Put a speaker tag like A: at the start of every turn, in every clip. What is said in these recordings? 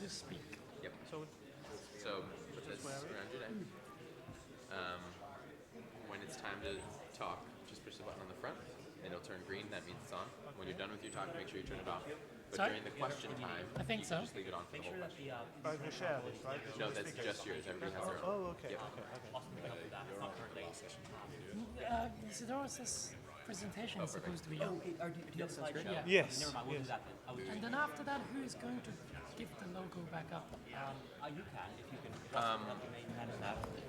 A: just speak.
B: Yep. So put this around your neck. When it's time to talk, just push the button on the front, and it'll turn green. That means it's on. When you're done with your talk, make sure you turn it off. But
A: Sorry?
B: during the question time,
A: I think
B: you can just leave it on for the whole question.
C: I can share this, right?
B: No, that's just yours. Everybody has their own.
C: Oh, okay.
B: Yep.
A: Isidoros' presentation is supposed to be up.
D: Do you have a slideshow?
C: Yes.
D: Never mind, we'll do that then.
A: And then after that, who's going to give the logo back up?
D: You can, if you can.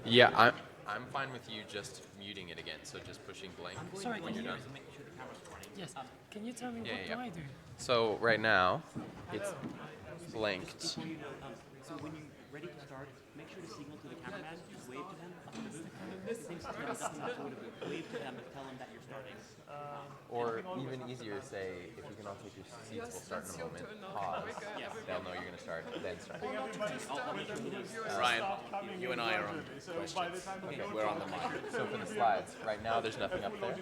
B: Yeah, I'm fine with you just muting it again. So just pushing blank
A: Sorry,
B: when you're done.
D: Make sure the camera's running.
A: Yes. Can you tell me what do I do?
B: So right now, it's blanked.
D: Before you go, so when you're ready to start, make sure to signal to the cameraman, just wave to them up in the booth. If things turn out wave to them and tell them that you're starting.
B: Or even easier, say, if you can all take your seats, we'll start in a moment. Pause. They'll know you're going to start, then start.
E: Ryan, you and I are on questions. Okay, we're on the mic.
B: So for the slides, right now there's nothing up there.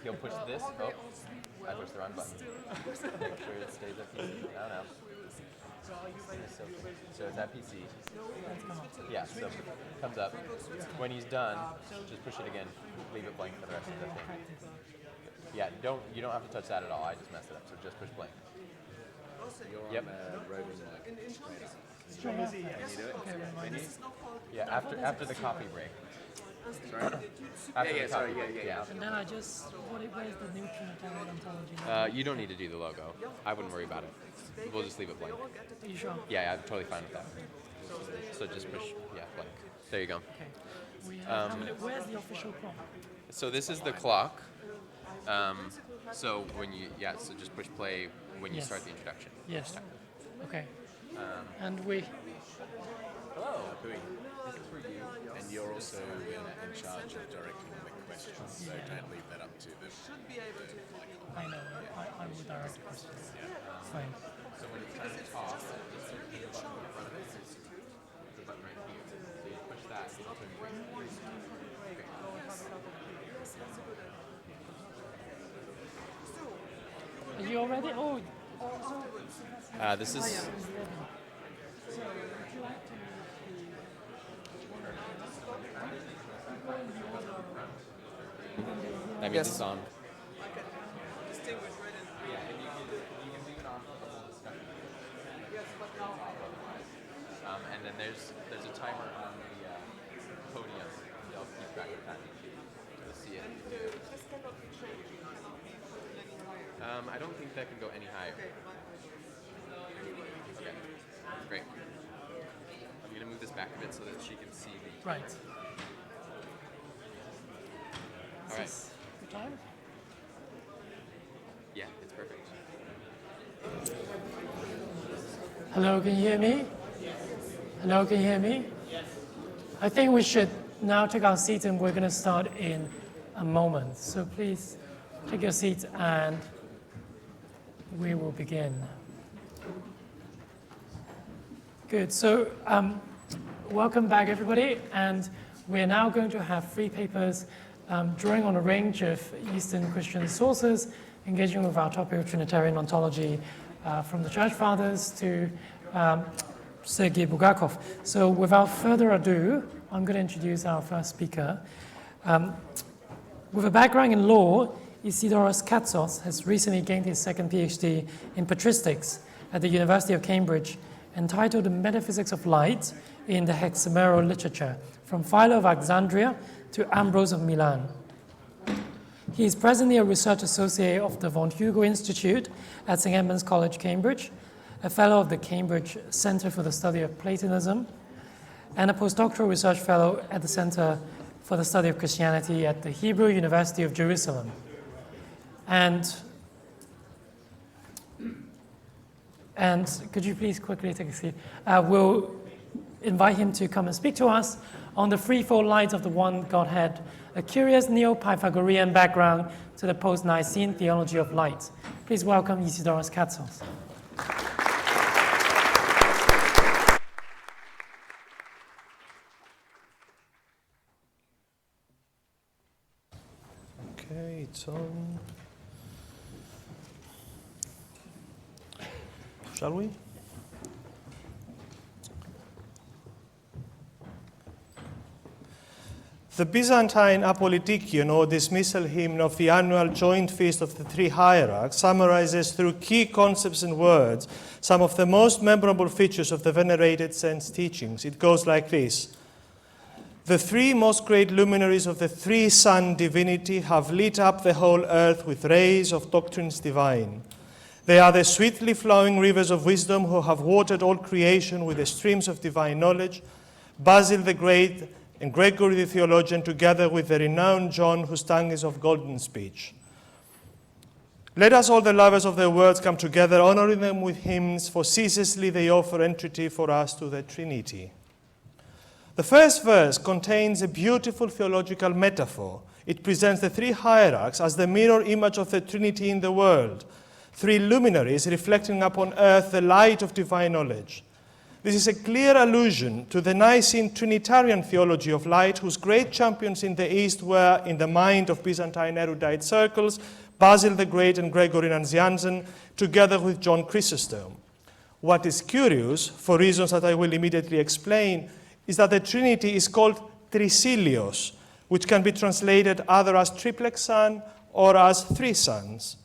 B: He'll push this. Oh, I pushed the wrong button. Make sure it stays at PC. No. So it's at PC. Yeah, so it comes up. When he's done, just push it again. Leave it blank for the rest of the thing. Yeah, you don't have to touch that at all. I just messed it up. So just push blank.
E: You're on roving mic.
A: Straight up.
E: Can you do it? Can you?
B: Yeah, after the coffee break.
E: Sorry? Yeah.
A: And then where's the new Trinitarian Ontology?
B: You don't need to do the logo. I wouldn't worry about it. We'll just leave it blank.
A: Are you sure?
B: Yeah, I'm totally fine with that. So just push, blank. There you go.
A: Okay. We have, where's the official clock?
B: So this is the clock. So so just push play when you start the introduction.
A: Yes. Okay. And we.
B: Hello.
E: This is for you. And you're also in charge of directing the questions, so don't leave that up to the
A: I know. I will direct the questions. Fine.
B: So when it's time to talk, just hit the button in front of it. The button right here. So you push that, it'll turn green.
A: Are you all ready? Oh.
B: This is. That means it's on. And then there's a timer on the podium. They'll keep track of that. You'll see it. I don't think that can go any higher. Okay, great. I'm going to move this back a bit so that she can see the...
A: Right.
B: All right.
A: Good time?
B: Yeah, it's perfect.
A: Hello, can you hear me? Hello, can you hear me? Yes. I think we should now take our seats and we're going to start in a moment. So please take your seats and we will begin. Good. So welcome back, everybody. And we're now going to have 3 papers drawing on a range of Eastern Christian sources, engaging with our topic of Trinitarian ontology from the Church Fathers to Sergei Bulgakov. So without further ado, I'm going to introduce our first speaker. With a background in law, Isidoros Katsos has recently gained his second PhD in patristics at the University of Cambridge, entitled The Metaphysics of Light in the Hexameral Literature, from Philo of Alexandria to Ambrose of Milan. He is presently a research associate of the Von Hugo Institute at St. Edmund's College, Cambridge, a fellow of the Cambridge Center for the Study of Platonism, and a postdoctoral research fellow at the Center for the Study of Christianity at the Hebrew University of Jerusalem. And could you please quickly take a seat? We'll invite him to come and speak to us on the threefold light of the one Godhead, a curious neo-Pythagorean background to the post-Nicene theology of light. Please welcome Isidoros Katsos.
C: Okay, it's on. Shall we? The Byzantine Apolitikion, or dismissal hymn of the annual joint feast of the three hierarchs, summarizes through key concepts and words some of the most memorable features of the venerated saint's teachings. It goes like this. The three most great luminaries of the three-sun divinity have lit up the whole earth with rays of doctrines divine. They are the sweetly flowing rivers of wisdom who have watered all creation with the streams of divine knowledge. Basil the Great and Gregory the theologian, together with the renowned John, whose tongue is of golden speech. Let us, all the lovers of their words, come together, honoring them with hymns, for ceaselessly they offer entreaty for us to the Trinity. The first verse contains a beautiful theological metaphor. It presents the three hierarchs as the mirror image of the Trinity in the world, three luminaries reflecting upon earth the light of divine knowledge. This is a clear allusion to the Nicene Trinitarian theology of light, whose great champions in the East were, in the mind of Byzantine erudite circles, Basil the Great and Gregory Nazianzen, together with John Chrysostom. What is curious, for reasons that I will immediately explain, is that the Trinity is called Trisilios, which can be translated either as triplex sun or as three suns.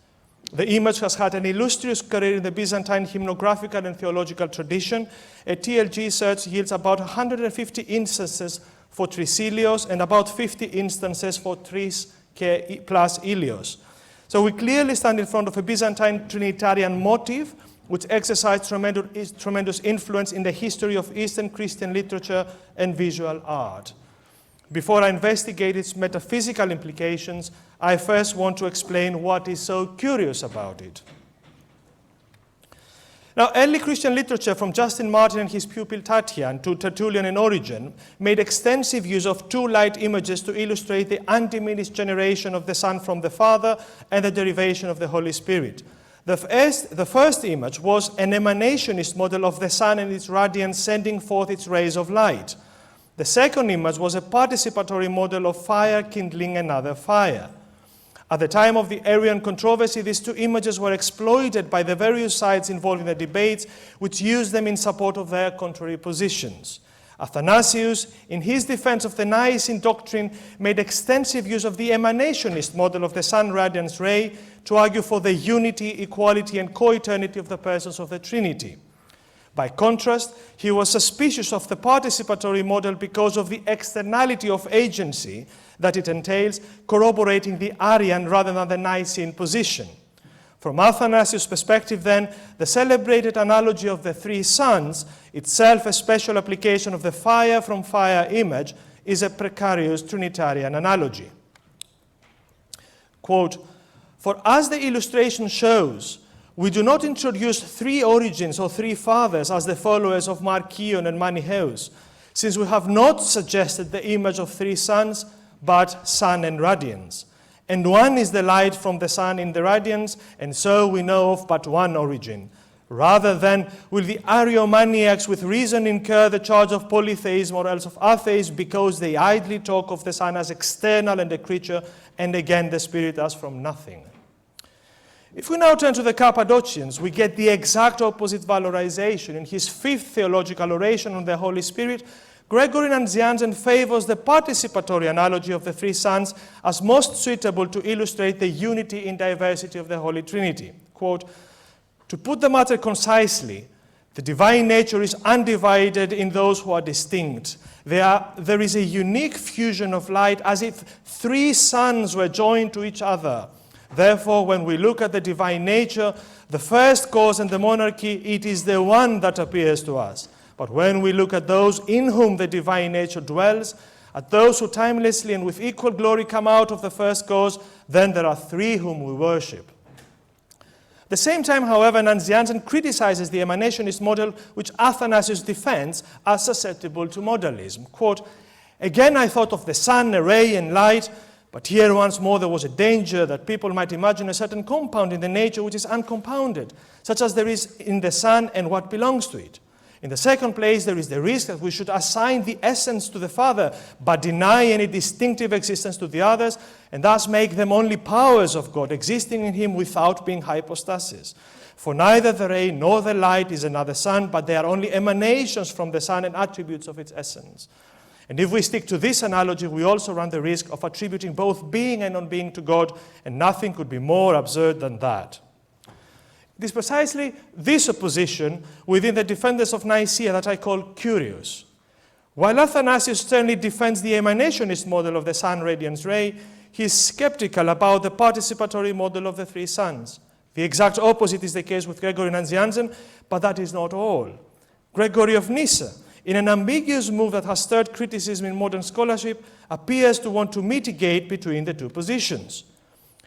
C: The image has had an illustrious career in the Byzantine hymnographical and theological tradition. A TLG search yields about 150 instances for Trisilios and about 50 instances for Tris plus Ilios. So we clearly stand in front of a Byzantine Trinitarian motive which exercised tremendous influence in the history of Eastern Christian literature and visual art. Before I investigate its metaphysical implications, I first want to explain what is so curious about it. Now, early Christian literature, from Justin Martyr and his pupil Tatian to Tertullian and Origen, made extensive use of two light images to illustrate the undiminished generation of the Son from the Father and the derivation of the Holy Spirit. The first image was an emanationist model of the sun and its radiance sending forth its rays of light. The second image was a participatory model of fire kindling another fire. At the time of the Arian controversy, these two images were exploited by the various sides involved in the debates, which used them in support of their contrary positions. Athanasius, in his defense of the Nicene doctrine, made extensive use of the emanationist model of the sun radiance ray to argue for the unity, equality, and co-eternity of the persons of the Trinity. By contrast, he was suspicious of the participatory model because of the externality of agency that it entails, corroborating the Arian rather than the Nicene position. From Athanasius' perspective, then, the celebrated analogy of the three suns, itself a special application of the fire from fire image, is a precarious Trinitarian analogy. Quote, "For as the illustration shows, we do not introduce three origins or three fathers as the followers of Marcion and Manichaeus, since we have not suggested the image of three suns, but sun and radiance. And one is the light from the sun in the radiance, and so we know of but one origin. Rather then, will the Ariomaniacs with reason incur the charge of polytheism or else of atheism, because they idly talk of the sun as external and a creature, and again the Spirit as from nothing." If we now turn to the Cappadocians, we get the exact opposite valorization. In his fifth theological oration on the Holy Spirit, Gregory Nazianzen favors the participatory analogy of the three sons as most suitable to illustrate the unity in diversity of the Holy Trinity. Quote, "To put the matter concisely, the divine nature is undivided in those who are distinct. There is a unique fusion of light as if three suns were joined to each other. Therefore, when we look at the divine nature, the first cause and the monarchy, it is the one that appears to us. But when we look at those in whom the divine nature dwells, at those who timelessly and with equal glory come out of the first cause, then there are three whom we worship." At the same time, however, Nazianzen criticizes the emanationist model, which Athanasius defends as susceptible to modalism. Quote, "Again I thought of the sun, a ray and light, but here once more there was a danger that people might imagine a certain compound in the nature which is uncompounded, such as there is in the sun and what belongs to it. In the second place, there is the risk that we should assign the essence to the Father, but deny any distinctive existence to the others, and thus make them only powers of God, existing in him without being hypostasis. For neither the ray nor the light is another sun, but they are only emanations from the sun and attributes of its essence. And if we stick to this analogy, we also run the risk of attributing both being and non-being to God, and nothing could be more absurd than that. It is precisely this opposition within the defenders of Nicaea that I call curious. While Athanasius sternly defends the emanationist model of the sun radiance ray, he is skeptical about the participatory model of the three suns. The exact opposite is the case with Gregory Nazianzen, but that is not all. Gregory of Nyssa, in an ambiguous move that has stirred criticism in modern scholarship, appears to want to mitigate between the two positions.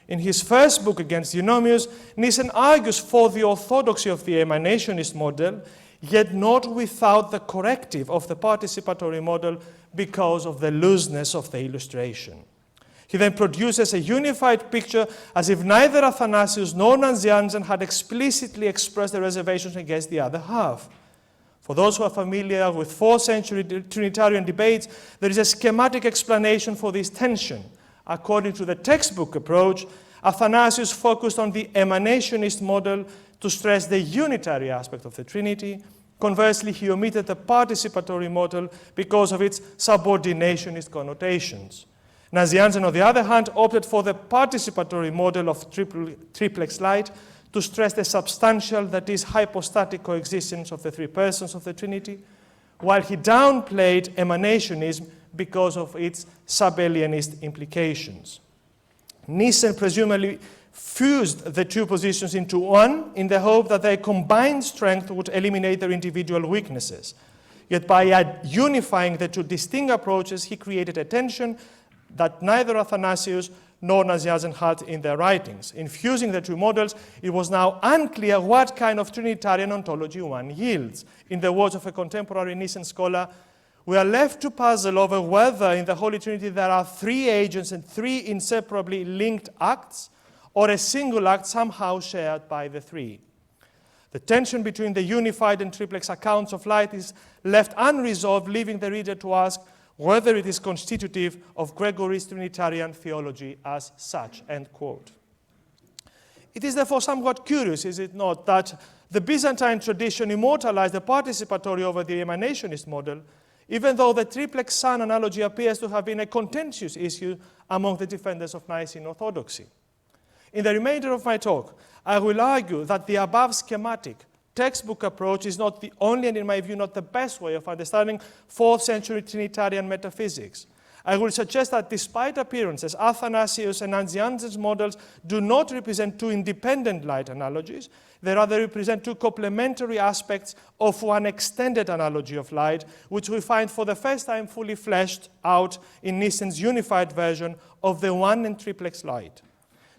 C: In his first book against Eunomius, Nyssa argues for the orthodoxy of the emanationist model, yet not without the corrective of the participatory model because of the looseness of the illustration. He then produces a unified picture as if neither Athanasius nor Nazianzen had explicitly expressed their reservations against the other half. For those who are familiar with 4th century Trinitarian debates, there is a schematic explanation for this tension. According to the textbook approach, Athanasius focused on the emanationist model to stress the unitary aspect of the Trinity. Conversely, he omitted the participatory model because of its subordinationist connotations. Nazianzen, on the other hand, opted for the participatory model of triplex light to stress the substantial, that is, hypostatic coexistence of the three persons of the Trinity, while he downplayed emanationism because of its sub-alienist implications. Nyssa presumably fused the two positions into one in the hope that their combined strength would eliminate their individual weaknesses. Yet by unifying the two distinct approaches, he created a tension that neither Athanasius nor Nazianzen had in their writings. In fusing the two models, it was now unclear what kind of Trinitarian ontology one yields. In the words of a contemporary Nicene scholar, we are left to puzzle over whether in the Holy Trinity there are three agents and three inseparably linked acts, or a single act somehow shared by the three. The tension between the unified and triplex accounts of light is left unresolved, leaving the reader to ask whether it is constitutive of Gregory's Trinitarian theology as such, end quote. It is therefore somewhat curious, is it not, that the Byzantine tradition immortalized the participatory over the emanationist model, even though the triplex sun analogy appears to have been a contentious issue among the defenders of Nicene Orthodoxy. In the remainder of my talk, I will argue that the above schematic textbook approach is not the only, and in my view, not the best way of understanding 4th century Trinitarian metaphysics. I will suggest that despite appearances, Athanasius and Nazianzen's models do not represent two independent light analogies. They rather represent two complementary aspects of one extended analogy of light, which we find for the first time fully fleshed out in Nissen's unified version of the one and triplex light.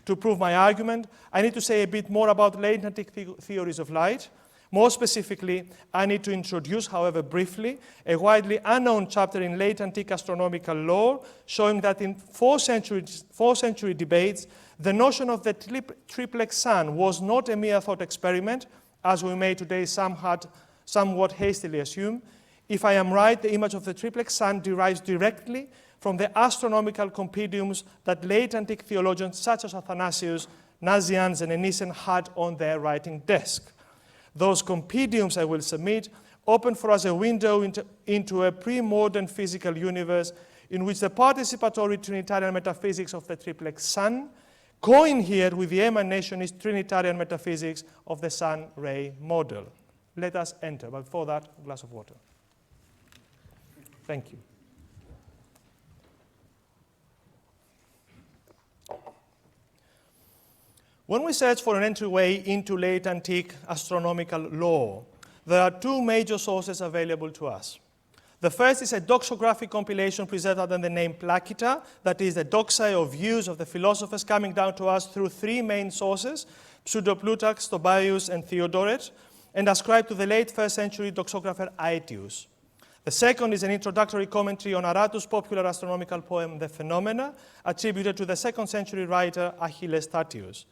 C: To prove my argument, I need to say a bit more about latent theories of light. More specifically, I need to introduce, however briefly, a widely unknown chapter in late antique astronomical lore, showing that in 4th century debates, the notion of the triplex sun was not a mere thought experiment, as we may today somewhat hastily assume. If I am right, the image of the triplex sun derives directly from the astronomical compendiums that late antique theologians such as Athanasius, Nazianzen, and Nissen had on their writing desk. Those compendiums, I will submit, open for us a window into a pre-modern physical universe in which the participatory Trinitarian metaphysics of the triplex sun cohere with the emanationist Trinitarian metaphysics of the sun-ray model. Let us enter, but before that, a glass of water. Thank you. When we search for an entryway into late antique astronomical lore, there are two major sources available to us. The first is a doxographic compilation preserved under the name Placita, that is the doxa or views of the philosophers coming down to us through three main sources, Pseudo-Plutarch, Stobaeus, and Theodoret, and ascribed to the late 1st century doxographer Aetius. The second is an introductory commentary on Aratus' popular astronomical poem, The Phenomena, attributed to the 2nd century writer Achilles Tatius.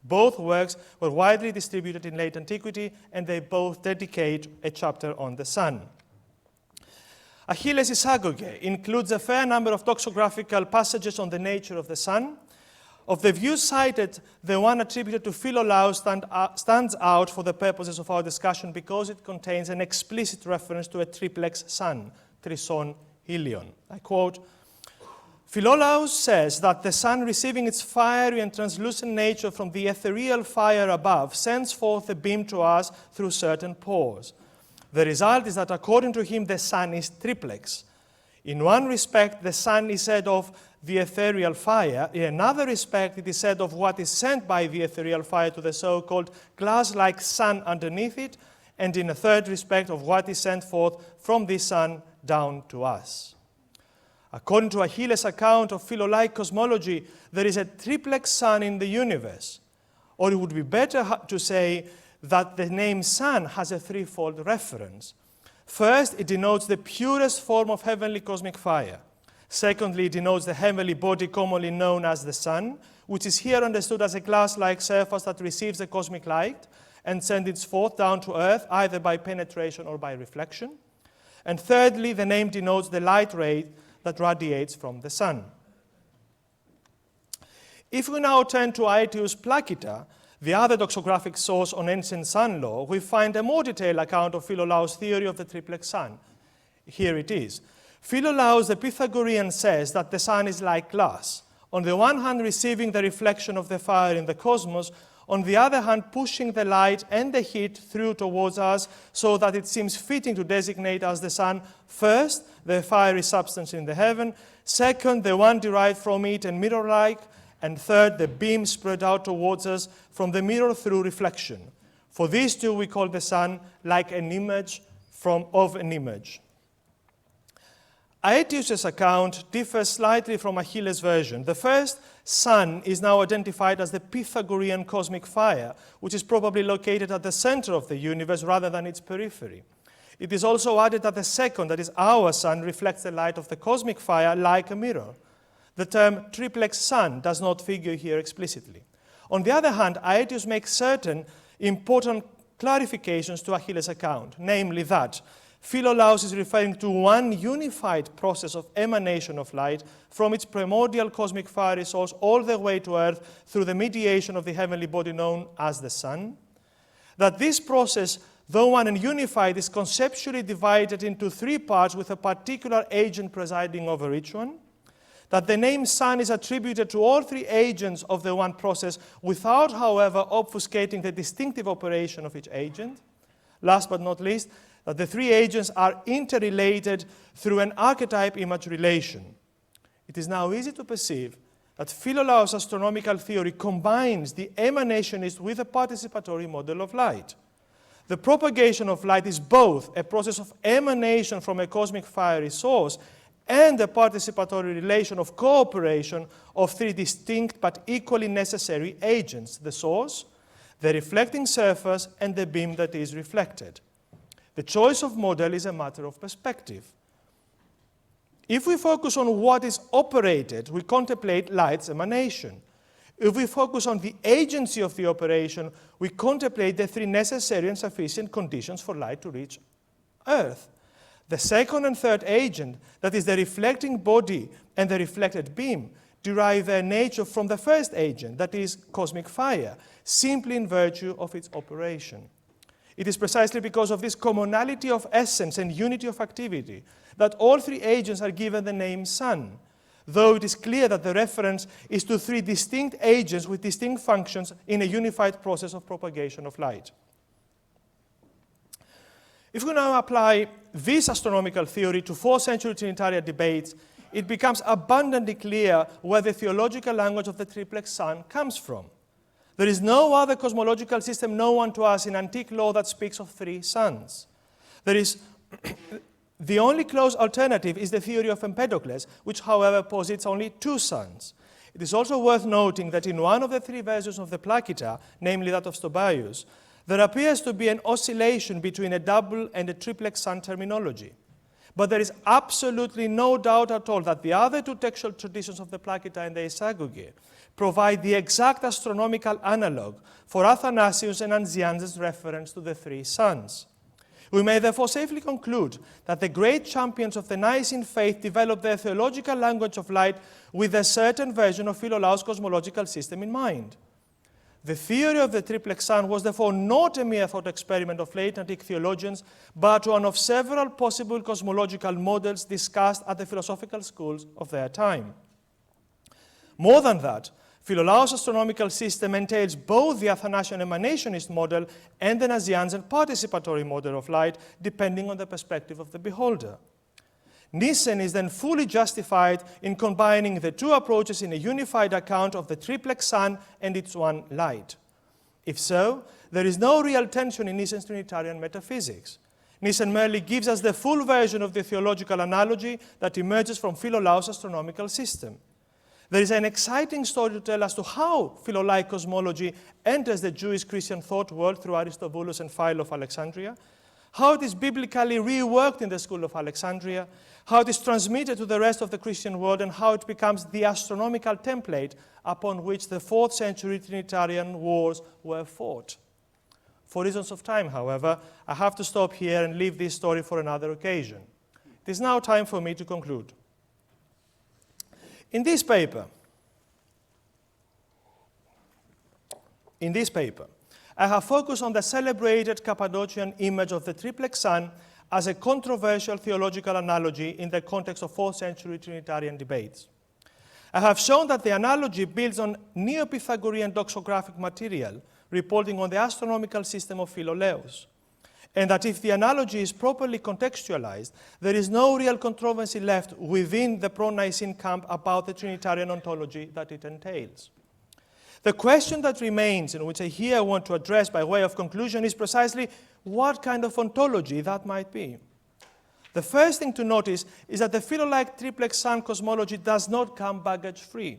C: Both works were widely distributed in late antiquity, and they both dedicate a chapter on the sun. Achilles' Isagoge includes a fair number of doxographical passages on the nature of the sun. Of the views cited, the one attributed to Philolaus stands out for the purposes of our discussion because it contains an explicit reference to a triplex sun, trison Helion. I quote, Philolaus says that the sun, receiving its fiery and translucent nature from the ethereal fire above, sends forth a beam to us through certain pores. The result is that according to him, the sun is triplex. In one respect, the sun is said of the ethereal fire. In another respect, it is said of what is sent by the ethereal fire to the so-called glass-like sun underneath it, and in a third respect of what is sent forth from the sun down to us. According to Achilles' account of Philolaic cosmology, there is a triplex sun in the universe. Or it would be better to say that the name sun has a threefold reference. First, it denotes the purest form of heavenly cosmic fire. Secondly, it denotes the heavenly body commonly known as the sun, which is here understood as a glass-like surface that receives the cosmic light and sends it forth down to earth, either by penetration or by reflection. And thirdly, the name denotes the light ray that radiates from the sun. If we now turn to Aetius Placida, the other doxographic source on ancient sun law, we find a more detailed account of Philolaus' theory of the triplex sun. Here it is. Philolaus the Pythagorean says that the sun is like glass, on the one hand receiving the reflection of the fire in the cosmos, on the other hand pushing the light and the heat through towards us so that it seems fitting to designate as the sun, first, the fiery substance in the heaven, second, the one derived from it and mirror-like, and third, the beam spread out towards us from the mirror through reflection. For these two we call the sun like an image of an image. Aetius' account differs slightly from Achilles' version. The first sun is now identified as the Pythagorean cosmic fire, which is probably located at the center of the universe rather than its periphery. It is also added that the second, that is our sun, reflects the light of the cosmic fire like a mirror. The term triplex sun does not figure here explicitly. On the other hand, Aetius makes certain important clarifications to Achilles' account, namely that Philolaus is referring to one unified process of emanation of light from its primordial cosmic fiery source all the way to earth through the mediation of the heavenly body known as the sun. That this process, though one and unified, is conceptually divided into three parts with a particular agent presiding over each one. That the name sun is attributed to all three agents of the one process without, however, obfuscating the distinctive operation of each agent. Last but not least, that the three agents are interrelated through an archetype-image relation. It is now easy to perceive that Philolaus' astronomical theory combines the emanationist with a participatory model of light. The propagation of light is both a process of emanation from a cosmic fiery source and a participatory relation of cooperation of three distinct but equally necessary agents: the source, the reflecting surface, and the beam that is reflected. The choice of model is a matter of perspective. If we focus on what is operated, we contemplate light's emanation. If we focus on the agency of the operation, we contemplate the three necessary and sufficient conditions for light to reach Earth. The second and third agent, that is the reflecting body and the reflected beam, derive their nature from the first agent, that is cosmic fire, simply in virtue of its operation. It is precisely because of this commonality of essence and unity of activity that all three agents are given the name sun, though it is clear that the reference is to three distinct agents with distinct functions in a unified process of propagation of light. If we now apply this astronomical theory to 4th century Trinitarian debates, it becomes abundantly clear where the theological language of the triplex sun comes from. There is no other cosmological system known to us in antique law that speaks of three suns. The only close alternative is the theory of Empedocles, which, however, posits only two suns. It is also worth noting that in one of the three versions of the Placida, namely that of Stobaius, there appears to be an oscillation between a double and a triplex sun terminology. But there is absolutely no doubt at all that the other two textual traditions of the Placida and the Isagoge provide the exact astronomical analog for Athanasius and Anzianz's reference to the three suns. We may therefore safely conclude that the great champions of the Nicene faith developed their theological language of light with a certain version of Philolaus' cosmological system in mind. The theory of the triplex sun was therefore not a mere thought experiment of late antique theologians, but one of several possible cosmological models discussed at the philosophical schools of their time. More than that, Philolaus' astronomical system entails both the Athanasian emanationist model and the Nazianzen participatory model of light, depending on the perspective of the beholder. Nicene is then fully justified in combining the two approaches in a unified account of the triplex sun and its one light. If so, there is no real tension in Nicene's Trinitarian metaphysics. Nicene merely gives us the full version of the theological analogy that emerges from Philolaus' astronomical system. There is an exciting story to tell as to how Philolaic cosmology enters the Jewish Christian thought world through Aristobulus and Philo of Alexandria, how it is biblically reworked in the school of Alexandria, how it is transmitted to the rest of the Christian world, and how it becomes the astronomical template upon which the 4th century Trinitarian wars were fought. For reasons of time, however, I have to stop here and leave this story for another occasion. It is now time for me to conclude. In this paper, I have focused on the celebrated Cappadocian image of the triplex sun as a controversial theological analogy in the context of 4th century Trinitarian debates. I have shown that the analogy builds on neo-Pythagorean doxographic material reporting on the astronomical system of Philolaus, and that if the analogy is properly contextualized, there is no real controversy left within the pro-Nicene camp about the Trinitarian ontology that it entails. The question that remains, and which I here want to address by way of conclusion, is precisely what kind of ontology that might be. The first thing to notice is that the Philolaic triplex sun cosmology does not come baggage-free.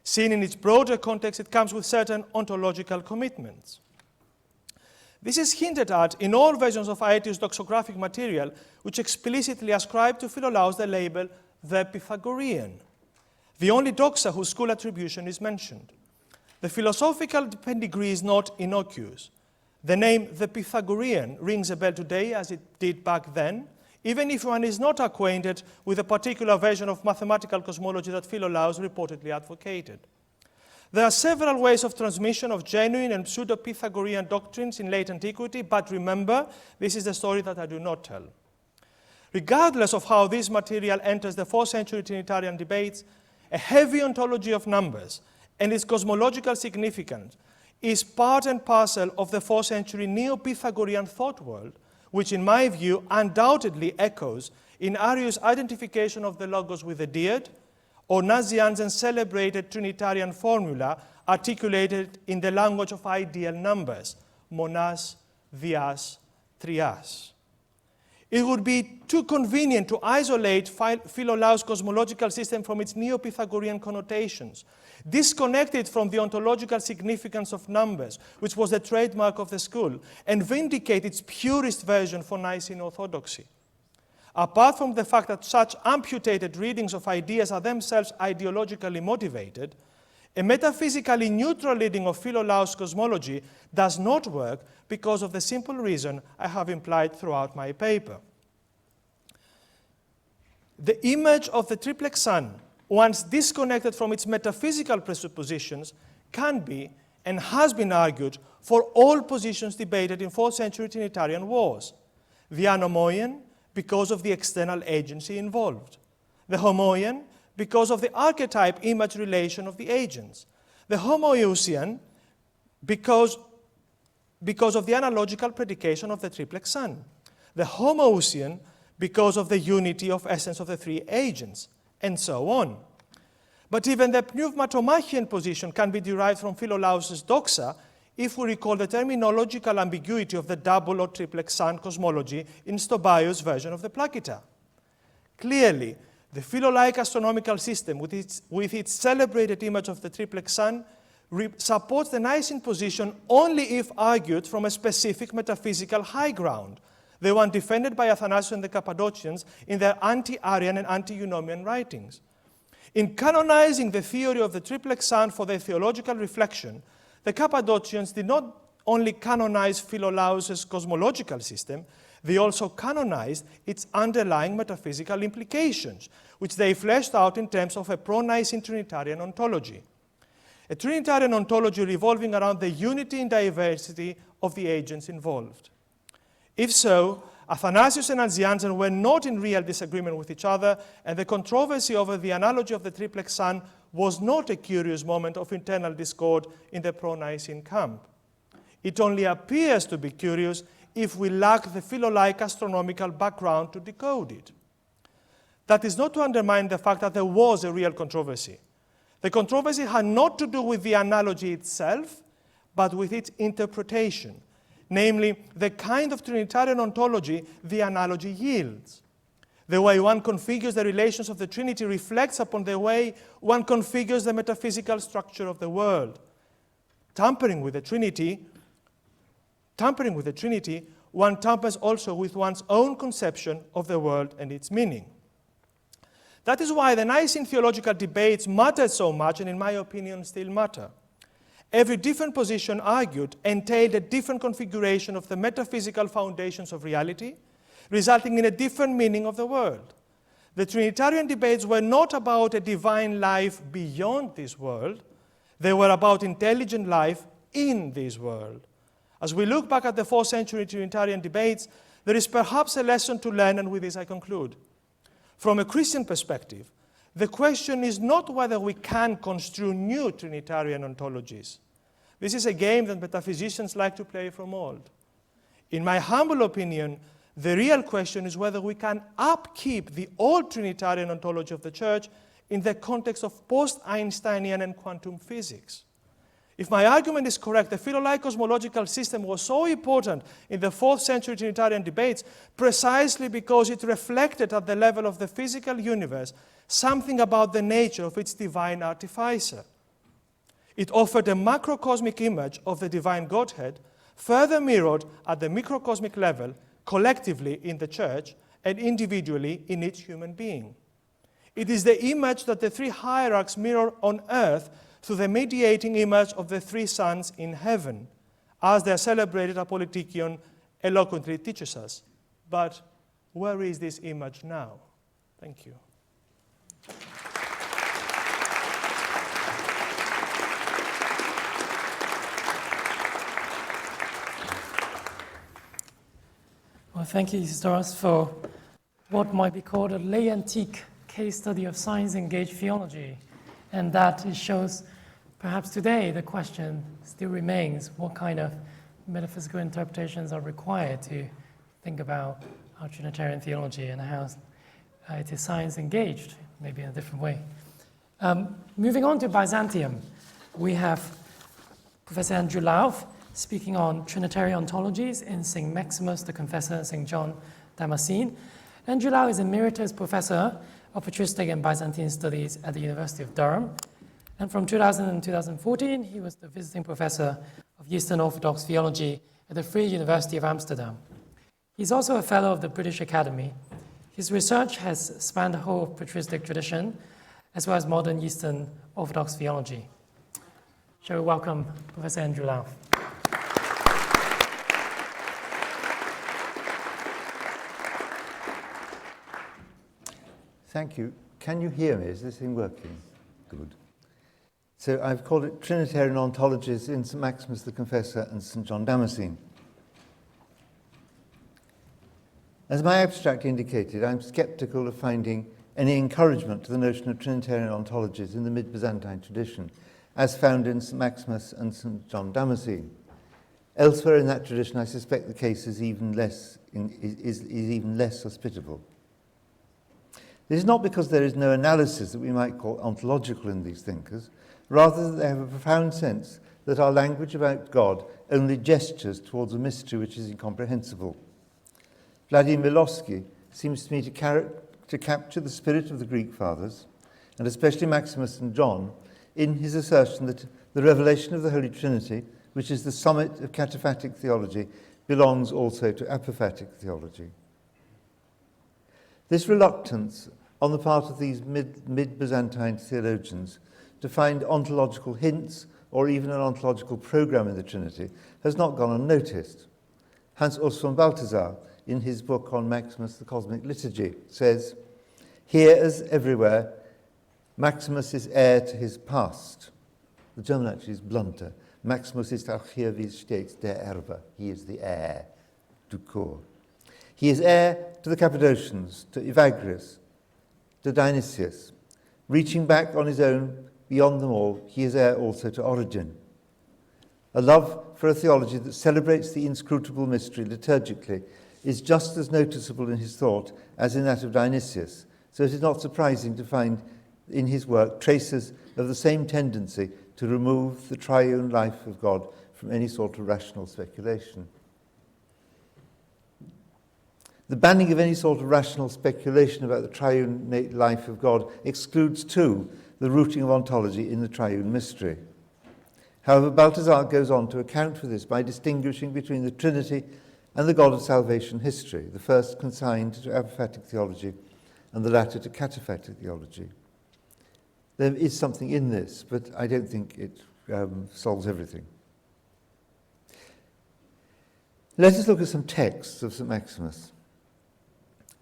C: Seen in its broader context, it comes with certain ontological commitments. This is hinted at in all versions of Aetius doxographic material, which explicitly ascribe to Philolaus the label the Pythagorean, the only doxa whose school attribution is mentioned. The philosophical pedigree is not innocuous. The name the Pythagorean rings a bell today as it did back then, even if one is not acquainted with a particular version of mathematical cosmology that Philolaus reportedly advocated. There are several ways of transmission of genuine and pseudo-Pythagorean doctrines in late antiquity, but remember, this is the story that I do not tell. Regardless of how this material enters the 4th century Trinitarian debates, a heavy ontology of numbers and its cosmological significance is part and parcel of the 4th century neo-Pythagorean thought world, which in my view undoubtedly echoes in Arius' identification of the Logos with the Dead, or Nazianzen's celebrated Trinitarian formula articulated in the language of ideal numbers, monas, dias, trias. It would be too convenient to isolate Philolaus' cosmological system from its neo-Pythagorean connotations, disconnect it from the ontological significance of numbers, which was the trademark of the school, and vindicate its purest version for Nicene orthodoxy. Apart from the fact that such amputated readings of ideas are themselves ideologically motivated, a metaphysically neutral reading of Philolaus' cosmology does not work because of the simple reason I have implied throughout my paper. The image of the triplex sun, once disconnected from its metaphysical presuppositions, can be and has been argued for all positions debated in 4th century Trinitarian wars. The anomouian, because of the external agency involved. The homoian, because of the archetype image relation of the agents. The homoiousian, because of the analogical predication of the triplex sun. The homoousian, because of the unity of essence of the three agents, and so on. But even the pneumatomachian position can be derived from Philolaus' doxa if we recall the terminological ambiguity of the double or triplex sun cosmology in Stobaios' version of the Placita. Clearly, the Philolaic astronomical system, with its celebrated image of the triplex sun, supports the Nicene position only if argued from a specific metaphysical high ground, the one defended by Athanasius and the Cappadocians in their anti-Arian and anti-Eunomian writings. In canonizing the theory of the triplex sun for their theological reflection, the Cappadocians did not only canonize Philolaus' cosmological system, they also canonized its underlying metaphysical implications, which they fleshed out in terms of a pro-Nicene Trinitarian ontology. a Trinitarian ontology revolving around the unity and diversity of the agents involved? If so, Athanasius and Nazianzen were not in real disagreement with each other, and the controversy over the analogy of the triplex sun was not a curious moment of internal discord in the pro-Nicene camp. It only appears to be curious if we lack the philolaic astronomical background to decode it. That is not to undermine the fact that there was a real controversy. The controversy had not to do with the analogy itself, but with its interpretation, namely, the kind of Trinitarian ontology the analogy yields. The way one configures the relations of the Trinity reflects upon the way one configures the metaphysical structure of the world. Tampering with the Trinity, one tampers also with one's own conception of the world and its meaning. That is why the Nicene theological debates mattered so much, and in my opinion still matter. Every different position argued entailed a different configuration of the metaphysical foundations of reality, resulting in a different meaning of the world. The Trinitarian debates were not about a divine life beyond this world. They were about intelligent life in this world. As we look back at the 4th century Trinitarian debates, there is perhaps a lesson to learn, and with this I conclude. From a Christian perspective, the question is not whether we can construe new Trinitarian ontologies. This is a game that metaphysicians like to play from old. In my humble opinion, the real question is whether we can upkeep the old Trinitarian ontology of the Church in the context of post-Einsteinian and quantum physics. If my argument is correct, the philolaic cosmological system was so important in the 4th century Trinitarian debates precisely because it reflected at the level of the physical universe something about the nature of its divine artificer. It offered a macrocosmic image of the divine Godhead, further mirrored at the microcosmic level, collectively in the Church and individually in each human being. It is the image that the three hierarchs mirror on earth through the mediating image of the three sons in heaven, as their celebrated Apolitikion eloquently teaches us. But where is this image now? Thank you.
A: Well, thank you, Isidoros, for what might be called a late antique case study of science-engaged theology. And that it shows, perhaps today, the question still remains, what kind of metaphysical interpretations are required to think about our Trinitarian theology and how it is science-engaged, maybe in a different way. Moving on to Byzantium, we have Professor Andrew Louth speaking on Trinitarian Ontologies in St. Maximus the Confessor and St. John Damascene. Andrew Louth is Emeritus Professor of Patristic and Byzantine Studies at the University of Durham. And from 2000 and 2014, he was the visiting professor of Eastern Orthodox Theology at the Free University of Amsterdam. He's also a fellow of the British Academy. His research has spanned the whole of patristic tradition, as well as modern Eastern Orthodox theology. Shall we welcome Professor Andrew Louth?
F: Thank you. Can you hear me? Is this thing working? Good. So I've called it Trinitarian Ontologies in St. Maximus the Confessor and St. John Damascene. As my abstract indicated, I'm skeptical of finding any encouragement to the notion of Trinitarian ontologies in the mid-Byzantine tradition, as found in St. Maximus and St. John Damascene. Elsewhere in that tradition, I suspect the case is even less hospitable. This is not because there is no analysis that we might call ontological in these thinkers, rather that they have a profound sense that our language about God only gestures towards a mystery which is incomprehensible. Vladimir Milosky seems to me to capture the spirit of the Greek fathers, and especially Maximus and John, in his assertion that the revelation of the Holy Trinity, which is the summit of cataphatic theology, belongs also to apophatic theology. This reluctance on the part of these mid-Byzantine theologians to find ontological hints or even an ontological program in the Trinity has not gone unnoticed. Hans Urs von Balthasar, in his book on Maximus, the Cosmic Liturgy, says, "Here as everywhere, Maximus is heir to his past. The German actually is blunter. Maximus ist auch hier, wie es steht, der Erbe. He is the heir to Chor. He is heir to the Cappadocians, to Evagrius, to Dionysius. Reaching back on his own, beyond them all, he is heir also to Origen. A love for a theology that celebrates the inscrutable mystery liturgically is just as noticeable in his thought as in that of Dionysius, so it is not surprising to find in his work traces of the same tendency to remove the triune life of God from any sort of rational speculation. The banning of any sort of rational speculation about the triune life of God excludes, too, the rooting of ontology in the triune mystery. However, Balthasar goes on to account for this by distinguishing between the Trinity and the God of salvation history, the first consigned to apophatic theology and the latter to cataphatic theology. There is something in this, but I don't think it solves everything. Let us look at some texts of St. Maximus.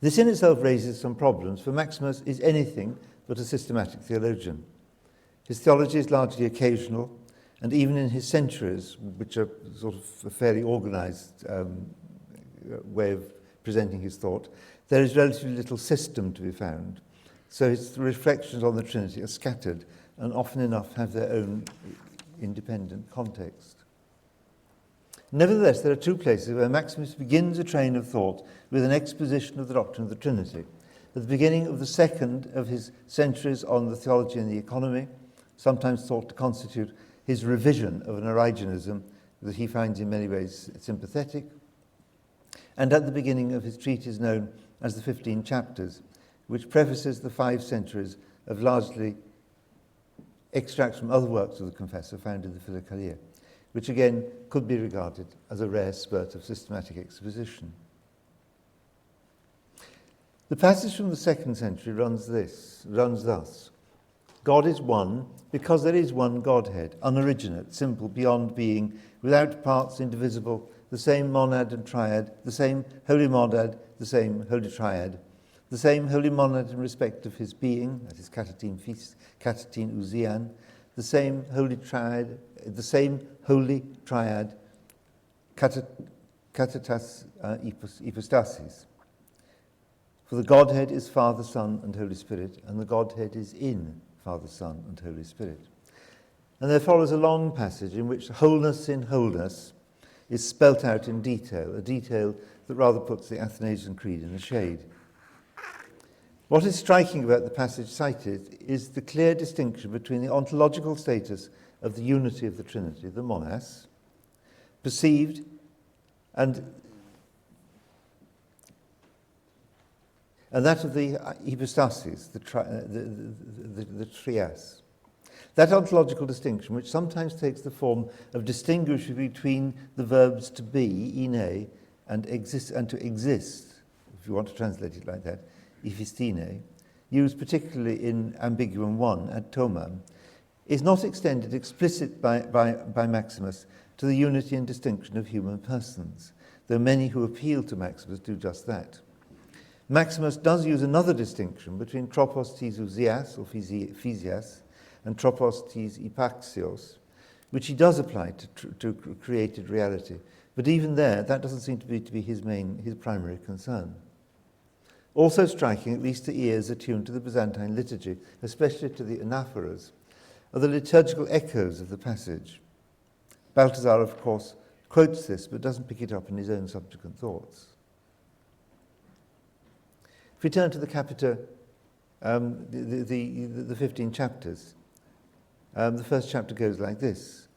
F: This in itself raises some problems, for Maximus is anything but a systematic theologian. His theology is largely occasional, and even in his centuries, which are sort of a fairly organized way of presenting his thought, there is relatively little system to be found. So his reflections on the Trinity are scattered and often enough have their own independent context. Nevertheless, there are two places where Maximus begins a train of thought with an exposition of the doctrine of the Trinity. At the beginning of the second of his centuries on the theology and the economy, sometimes thought to constitute his revision of an Origenism that he finds in many ways sympathetic, and at the beginning of his treatise known as the 15 Chapters, which prefaces the 5 centuries of largely extracts from other works of the Confessor found in the Philokalia, which again could be regarded as a rare spurt of systematic exposition. The passage from the 2nd century runs thus. God is one because there is one Godhead, unoriginate, simple, beyond being, without parts, indivisible, the same monad and triad, the same holy monad, the same holy triad, the same holy monad in respect of his being, that is katatin ousian, the same holy triad, katatas hypostasis. For the Godhead is Father, Son, and Holy Spirit, and the Godhead is in Father, Son, and Holy Spirit. And there follows a long passage in which wholeness in wholeness is spelt out in detail, a detail that rather puts the Athanasian Creed in the shade. What is striking about the passage cited is the clear distinction between the ontological status of the unity of the Trinity, the monas, perceived, and that of the hypostasis, the trias. That ontological distinction, which sometimes takes the form of distinguishing between the verbs to be, ine, and to exist, if you want to translate it like that, iphistine, used particularly in Ambiguum 1 ad tomam, is not extended explicit by Maximus to the unity and distinction of human persons, though many who appeal to Maximus do just that. Maximus does use another distinction between tropos tis ousias, or physias, and tropos tis hypaxios, which he does apply to created reality. But even there, that doesn't seem to be his primary concern. Also striking, at least to ears attuned to the Byzantine liturgy, especially to the anaphoras, are the liturgical echoes of the passage. Balthasar, of course, quotes this, but doesn't pick it up in his own subsequent thoughts. If we turn to the Capita, the 15 chapters, the first chapter goes like this.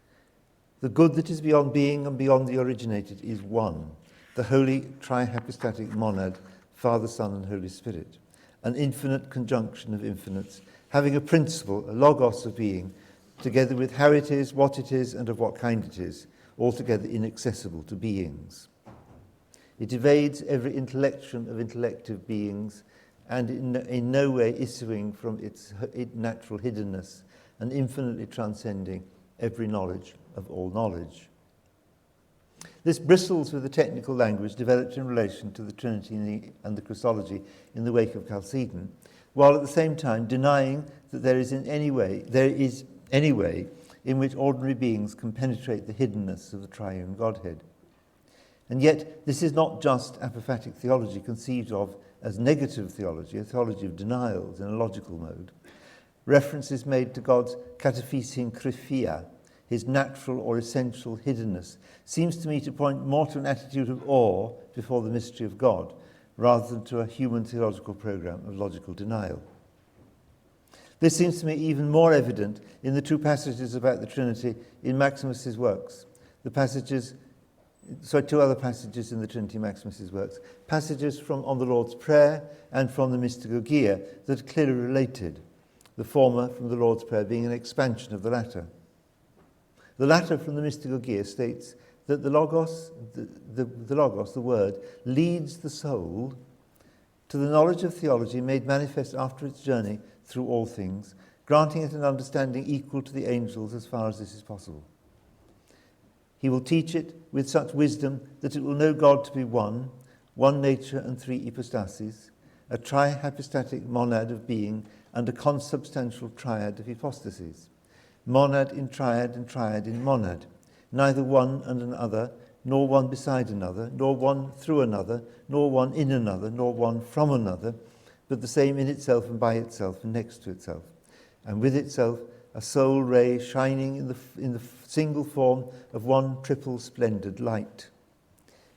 F: The good that is beyond being and beyond the originated is one, the holy trihypostatic monad, Father, Son, and Holy Spirit, an infinite conjunction of infinites, having a principle, a logos of being, together with how it is, what it is, and of what kind it is, altogether inaccessible to beings. It evades every intellection of intellective beings and in no way issuing from its natural hiddenness and infinitely transcending every knowledge of all knowledge. This bristles with the technical language developed in relation to the Trinity and the Christology in the wake of Chalcedon, while at the same time denying that there is any way in which ordinary beings can penetrate the hiddenness of the triune Godhead. And yet, this is not just apophatic theology conceived of as negative theology, a theology of denials in a logical mode. Reference is made to God's kataphysin kryphia, his natural or essential hiddenness, seems to me to point more to an attitude of awe before the mystery of God, rather than to a human theological program of logical denial. This seems to me even more evident in the two passages about the Trinity in Maximus's works. Two other passages in the Trinity Maximus's works. Passages from On the Lord's Prayer and from the Mystagogia that are clearly related, the former from the Lord's Prayer being an expansion of the latter. The latter from the Mystagogia states that the Logos, the Word, leads the soul to the knowledge of theology made manifest after its journey through all things, granting it an understanding equal to the angels as far as this is possible. He will teach it with such wisdom that it will know God to be one nature and three hypostases, a trihypostatic monad of being and a consubstantial triad of hypostases, monad in triad and triad in monad, neither one and another, nor one beside another, nor one through another, nor one in another, nor one from another, but the same in itself and by itself and next to itself, and with itself a sole ray shining in the single form of one triple splendid light.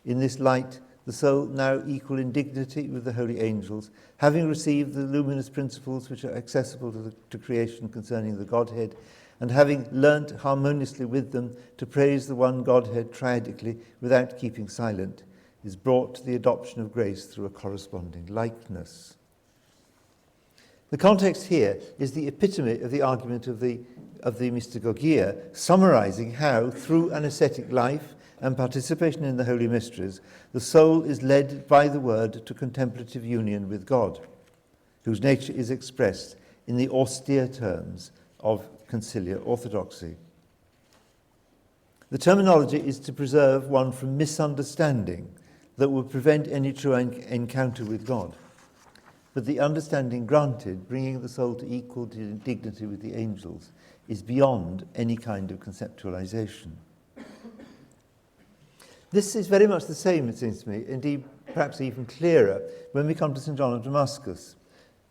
F: In this light, the soul, now equal in dignity with the holy angels, having received the luminous principles which are accessible to creation concerning the Godhead, and having learnt harmoniously with them to praise the one Godhead triadically without keeping silent, is brought to the adoption of grace through a corresponding likeness. The context here is the epitome of the argument of the Mystagogia, summarizing how, through an ascetic life and participation in the Holy Mysteries, the soul is led by the Word to contemplative union with God, whose nature is expressed in the austere terms of conciliar orthodoxy. The terminology is to preserve one from misunderstanding that would prevent any true encounter with God. But the understanding granted, bringing the soul to equal dignity with the angels, is beyond any kind of conceptualization. This is very much the same, it seems to me, indeed perhaps even clearer, when we come to St. John of Damascus,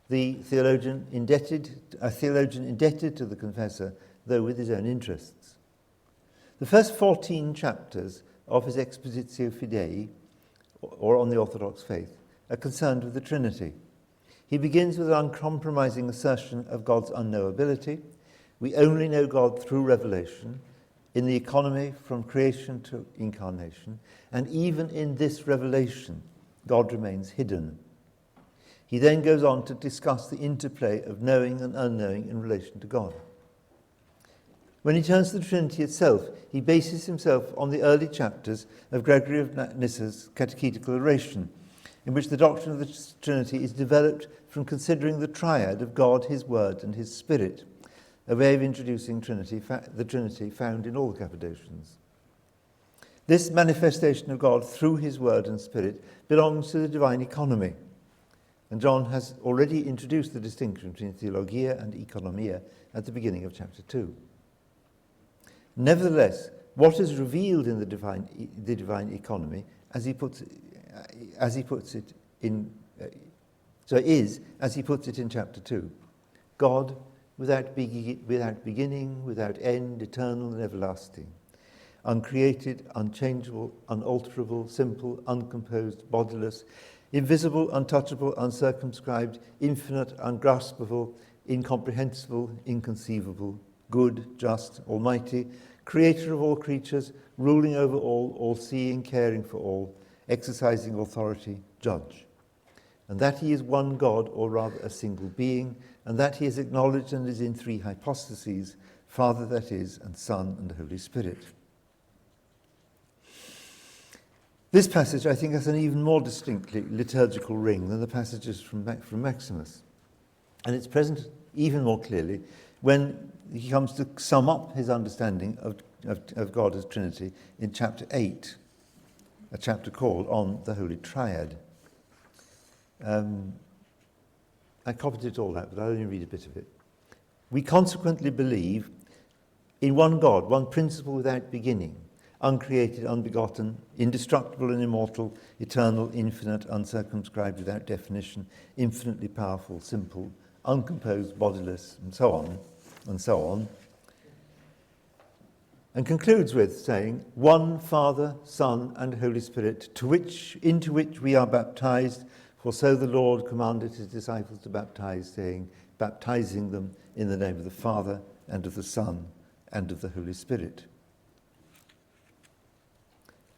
F: a theologian indebted to the Confessor, though with his own interests. The first 14 chapters of his Expositio Fidei, or on the Orthodox faith, are concerned with the Trinity. He begins with an uncompromising assertion of God's unknowability. We only know God through revelation, in the economy from creation to incarnation, and even in this revelation, God remains hidden. He then goes on to discuss the interplay of knowing and unknowing in relation to God. When he turns to the Trinity itself, he bases himself on the early chapters of Gregory of Nyssa's catechetical oration, in which the doctrine of the Trinity is developed from considering the triad of God, his Word, and his Spirit, a way of introducing the Trinity found in all the Cappadocians. This manifestation of God through his Word and Spirit belongs to the divine economy, and John has already introduced the distinction between theologia and economia at the beginning of chapter 2. Nevertheless, what is revealed in the divine economy, as he puts it in chapter 2, God without beginning, without end, eternal and everlasting, uncreated, unchangeable, unalterable, simple, uncomposed, bodiless, invisible, untouchable, uncircumscribed, infinite, ungraspable, incomprehensible, inconceivable, good, just, almighty, creator of all creatures, ruling over all, all-seeing, caring for all, exercising authority, judge. And that he is one God, or rather a single being, and that he is acknowledged and is in three hypostases, Father, that is, and Son, and Holy Spirit. This passage, I think, has an even more distinctly liturgical ring than the passages from Maximus. And it's present even more clearly when he comes to sum up his understanding of God as Trinity in chapter 8, a chapter called On the Holy Triad. I copied it all out, but I'll only read a bit of it. We consequently believe in one God, one principle without beginning, uncreated, unbegotten, indestructible and immortal, eternal, infinite, uncircumscribed, without definition, infinitely powerful, simple, uncomposed, bodiless, and so on, and so on. And concludes with saying, one Father, Son, and Holy Spirit, into which we are baptized, for so the Lord commanded his disciples to baptize, saying, baptizing them in the name of the Father, and of the Son, and of the Holy Spirit.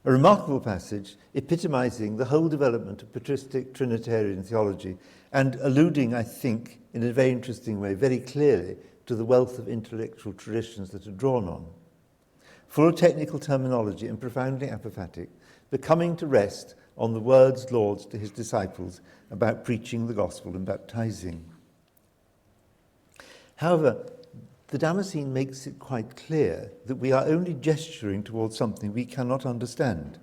F: A remarkable passage epitomizing the whole development of patristic Trinitarian theology and alluding, I think, in a very interesting way, very clearly, to the wealth of intellectual traditions that are drawn on. Full of technical terminology and profoundly apophatic, but coming to rest on the words Lord's to his disciples about preaching the gospel and baptizing. However, the Damascene makes it quite clear that we are only gesturing towards something we cannot understand,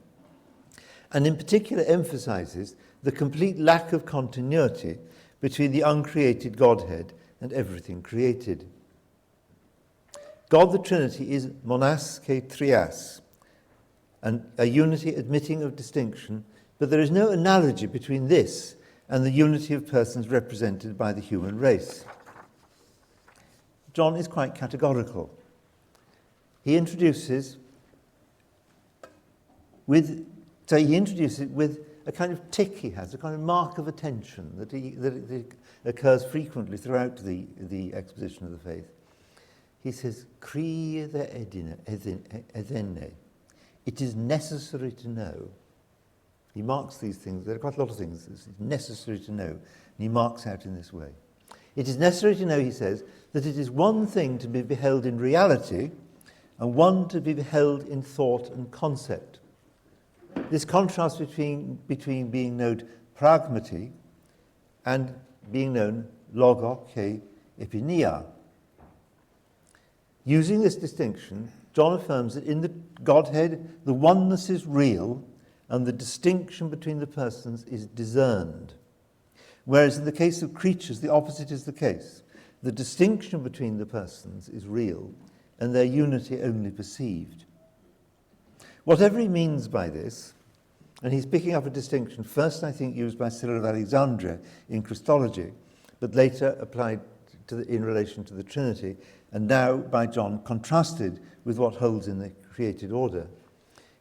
F: and in particular emphasizes the complete lack of continuity between the uncreated Godhead and everything created. God the Trinity is monas ke trias, and a unity admitting of distinction, but there is no analogy between this and the unity of persons represented by the human race. John is quite categorical. He introduces with a kind of tick he has, a kind of mark of attention that occurs frequently throughout the exposition of the faith. He says, "Krie the edene." It is necessary to know. He marks these things. There are quite a lot of things it's necessary to know, and he marks out in this way. It is necessary to know, he says, that it is one thing to be beheld in reality and one to be beheld in thought and concept. This contrast between being known pragmati and being known logo ke epinia. Using this distinction, John affirms that in the Godhead, the oneness is real and the distinction between the persons is discerned. Whereas in the case of creatures, the opposite is the case. The distinction between the persons is real and their unity only perceived. Whatever he means by this, and he's picking up a distinction first, I think, used by Cyril of Alexandria in Christology, but later applied in relation to the Trinity, and now by John contrasted with what holds in the created order.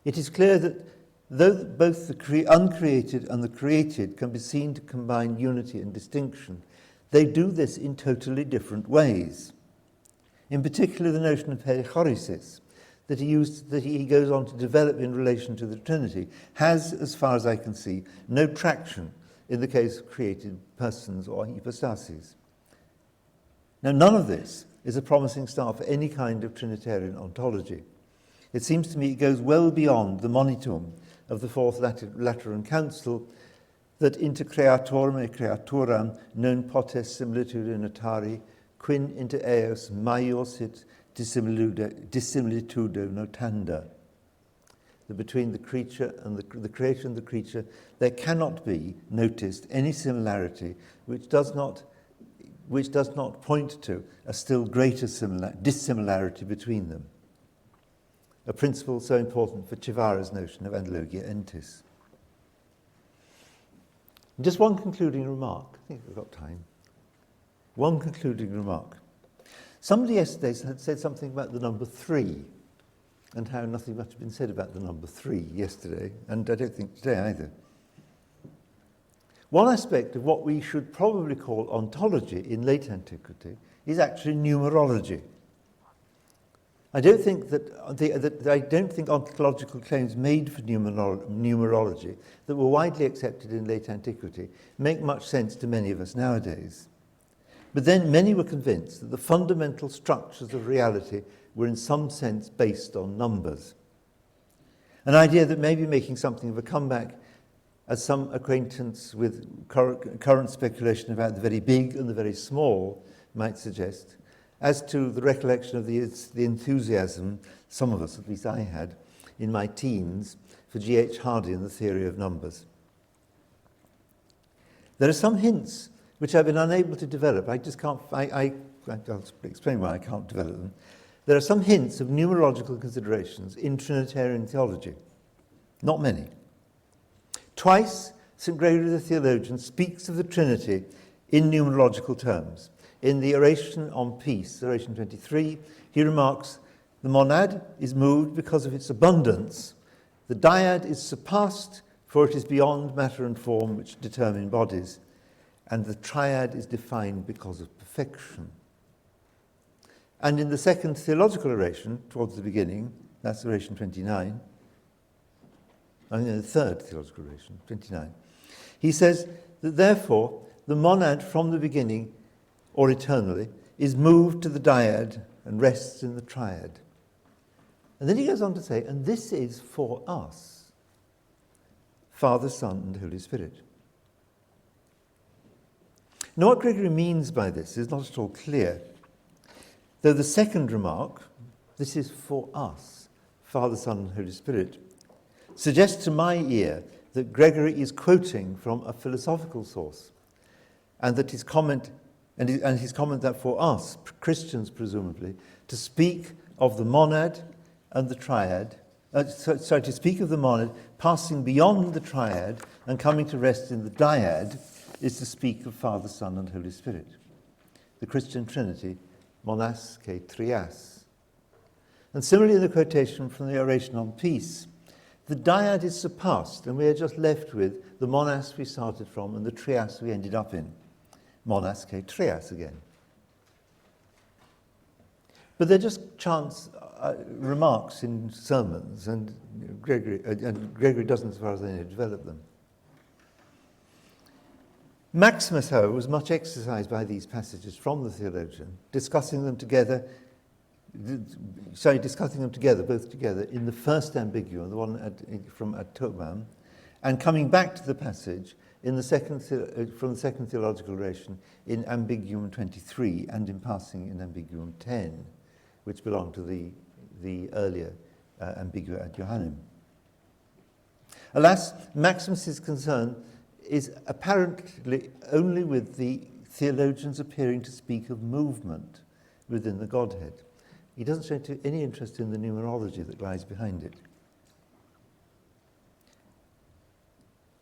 F: It is clear that though both the uncreated and the created can be seen to combine unity and distinction, they do this in totally different ways. In particular, the notion of perichoresis that he goes on to develop in relation to the Trinity has, as far as I can see, no traction in the case of created persons or hypostases. Now, none of this is a promising start for any kind of Trinitarian ontology. It seems to me it goes well beyond the monitum of the Fourth Lateran Council, that inter creatorum e creaturam non potes similitude natari, quin inter eos maior sit dissimilitudo notanda. That between the creature and the creator and the creature, there cannot be noticed any similarity which does not point to a still greater dissimilarity between them. A principle so important for Civara's notion of analogia entis. Just one concluding remark. I think we've got time. One concluding remark. Somebody yesterday had said something about the number 3 and how nothing much had been said about the number 3 yesterday, and I don't think today either. One aspect of what we should probably call ontology in late antiquity is actually numerology. I don't think ontological claims made for numerology that were widely accepted in late antiquity make much sense to many of us nowadays. But then many were convinced that the fundamental structures of reality were in some sense based on numbers. An idea that may be making something of a comeback, as some acquaintance with current speculation about the very big and the very small might suggest, as to the recollection of the enthusiasm, some of us, at least I had, in my teens, for G.H. Hardy and the theory of numbers. There are some hints which I've been unable to develop. I'll explain why I can't develop them. there are some hints of numerological considerations in Trinitarian theology. Not many. Twice, St. Gregory the Theologian speaks of the Trinity in numerological terms. In the Oration on Peace, Oration 23, he remarks, the monad is moved because of its abundance, the dyad is surpassed, for it is beyond matter and form which determine bodies, and the triad is defined because of perfection. And in the second theological oration, towards the beginning, that's Oration 29, the third theological oration, 29, he says that therefore the monad from the beginning, or eternally, is moved to the dyad and rests in the triad. And then he goes on to say, and this is for us, Father, Son, and Holy Spirit. Now what Gregory means by this is not at all clear, though the second remark, this is for us, Father, Son, and Holy Spirit, suggests to my ear that Gregory is quoting from a philosophical source, and that his comment, and his comment that for us, Christians presumably, to speak of the monad and the triad, to speak of the monad passing beyond the triad and coming to rest in the dyad, is to speak of Father, Son, and Holy Spirit. The Christian Trinity, monas ke trias. And similarly in the quotation from the Oration on Peace, the dyad is surpassed, and we are just left with the monas we started from and the trias we ended up in. Monas ke trias again. But they're just chance remarks in sermons, and Gregory doesn't, as far as I know, develop them. Maximus, however, was much exercised by these passages from the theologian, discussing them together, both together, in the first ambiguum, the one from Ad Tobam, and coming back to the passage in the from the second theological oration in ambiguum 23 and in passing in ambiguum 10, which belong to the earlier ambigua ad Johannem. Alas, Maximus's concern is apparently only with the theologians appearing to speak of movement within the Godhead. He doesn't show any interest in the numerology that lies behind it.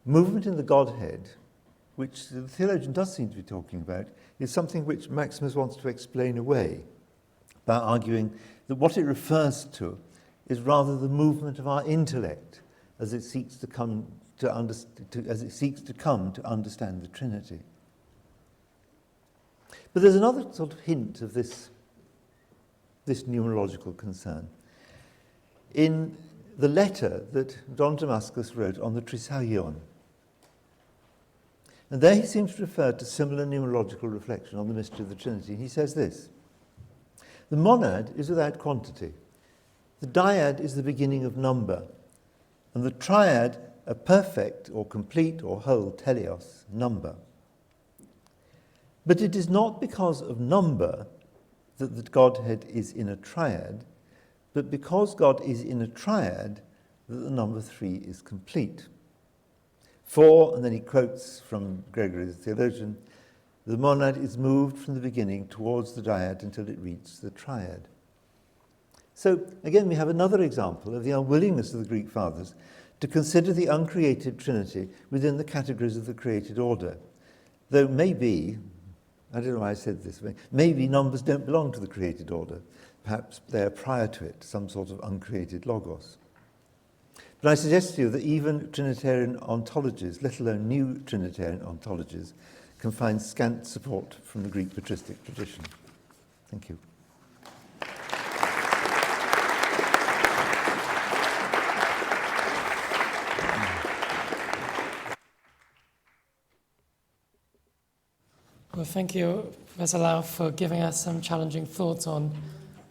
F: Movement in the Godhead, which the theologian does seem to be talking about, is something which Maximus wants to explain away by arguing that what it refers to is rather the movement of our intellect as it seeks to come to understand the Trinity. But there's another sort of hint of this numerological concern in the letter that John Damascus wrote on the Trisagion. And there he seems to refer to similar numerological reflection on the mystery of the Trinity. He says this: the monad is without quantity, the dyad is the beginning of number, and the triad a perfect or complete or whole teleos, number. But it is not because of number that the Godhead is in a triad, but because God is in a triad that the number 3 is complete. For, and then he quotes from Gregory the Theologian, the monad is moved from the beginning towards the dyad until it reaches the triad. So again, we have another example of the unwillingness of the Greek fathers to consider the uncreated Trinity within the categories of the created order. Though maybe, I don't know why I said this, maybe numbers don't belong to the created order. Perhaps they are prior to it, some sort of uncreated logos. But I suggest to you that even Trinitarian ontologies, let alone new Trinitarian ontologies, can find scant support from the Greek patristic tradition. Thank you.
A: Well, thank you, Professor Louth, for giving us some challenging thoughts on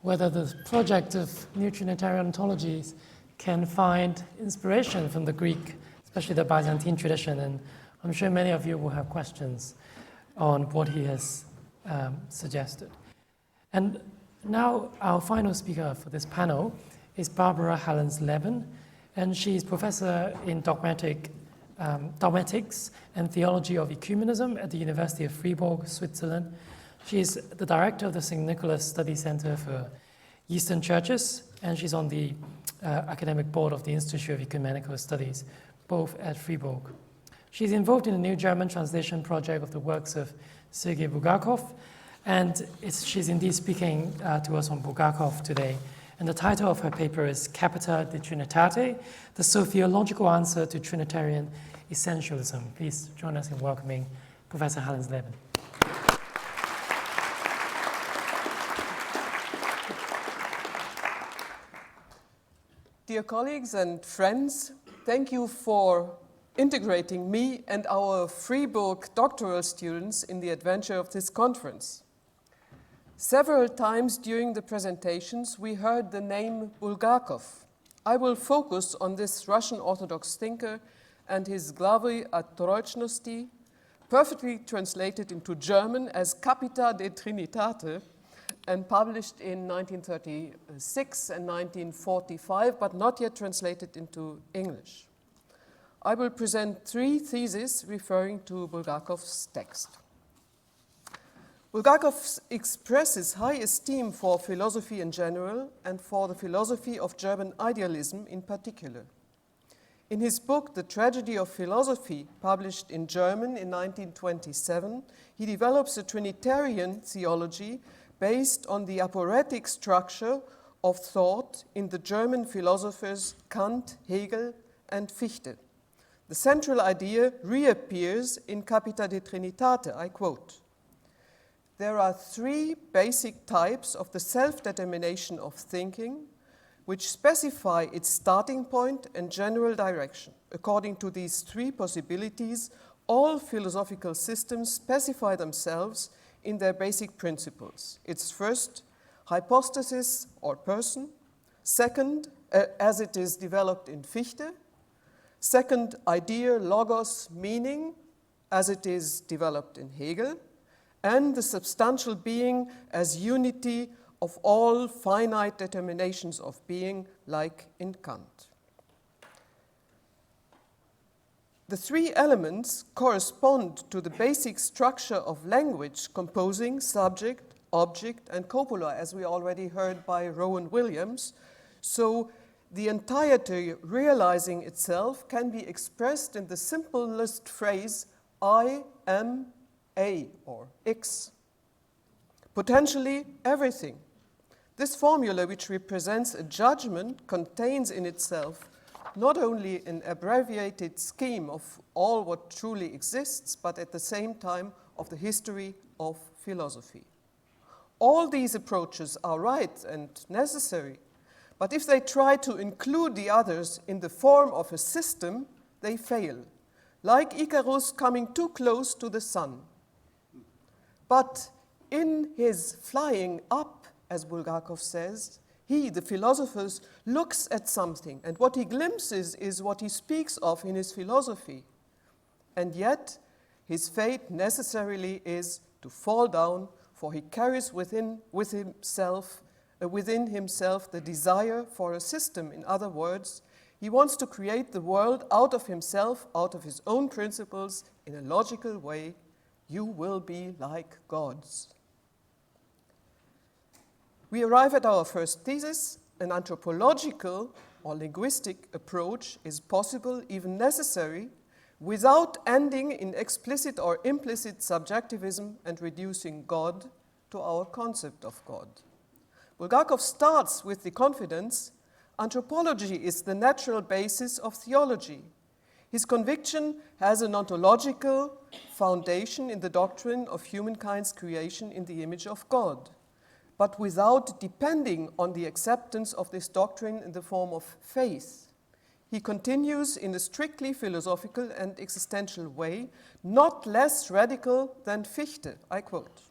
A: whether the project of new Trinitarian ontologies can find inspiration from the Greek, especially the Byzantine tradition. And I'm sure many of you will have questions on what he has suggested. And now our final speaker for this panel is Barbara Hallensleben, and she's professor in dogmatics and theology of ecumenism at the University of Fribourg, Switzerland. She's the director of the St. Nicholas Study Center for Eastern Churches, and she's on the academic board of the Institute of Ecumenical Studies, both at Freiburg. She's involved in a new German translation project of the works of Sergei Bulgakov, and she's indeed speaking to us on Bulgakov today. And the title of her paper is Capita de Trinitate, the Sophiological Answer to Trinitarian Essentialism. Please join us in welcoming Professor Hallensleben.
G: Dear colleagues and friends, thank you for integrating me and our Freiburg doctoral students in the adventure of this conference. Several times during the presentations, we heard the name Bulgakov. I will focus on this Russian Orthodox thinker and his Glavy o Troичности, perfectly translated into German as Capita de Trinitate, and published in 1936 and 1945, but not yet translated into English. I will present 3 theses referring to Bulgakov's text. Bulgakov expresses high esteem for philosophy in general and for the philosophy of German idealism in particular. In his book, The Tragedy of Philosophy, published in German in 1927, he develops a Trinitarian theology based on the aporetic structure of thought in the German philosophers Kant, Hegel, and Fichte. The central idea reappears in Capita de Trinitate, I quote, "There are 3 basic types of the self-determination of thinking, which specify its starting point and general direction. According to these 3 possibilities, all philosophical systems specify themselves in their basic principles. It's first, hypostasis or person, second, as it is developed in Fichte, second, idea, logos, meaning, as it is developed in Hegel, and the substantial being as unity of all finite determinations of being, like in Kant." The 3 elements correspond to the basic structure of language composing subject, object, and copula, as we already heard by Rowan Williams. So the entirety realizing itself can be expressed in the simplest phrase, I am A or X. Potentially everything. This formula, which represents a judgment, contains in itself not only an abbreviated scheme of all what truly exists, but at the same time of the history of philosophy. All these approaches are right and necessary, but if they try to include the others in the form of a system, they fail, like Icarus coming too close to the sun. But in his flying up, as Bulgakov says, he, the philosopher, looks at something, and what he glimpses is what he speaks of in his philosophy. And yet, his fate necessarily is to fall down, for he carries within himself the desire for a system. In other words, he wants to create the world out of himself, out of his own principles, in a logical way. You will be like gods. We arrive at our first thesis. An anthropological or linguistic approach is possible, even necessary, without ending in explicit or implicit subjectivism and reducing God to our concept of God. Bulgakov starts with the confidence, anthropology is the natural basis of theology. His conviction has an ontological foundation in the doctrine of humankind's creation in the image of God, but without depending on the acceptance of this doctrine in the form of faith. He continues in a strictly philosophical and existential way, not less radical than Fichte, I quote.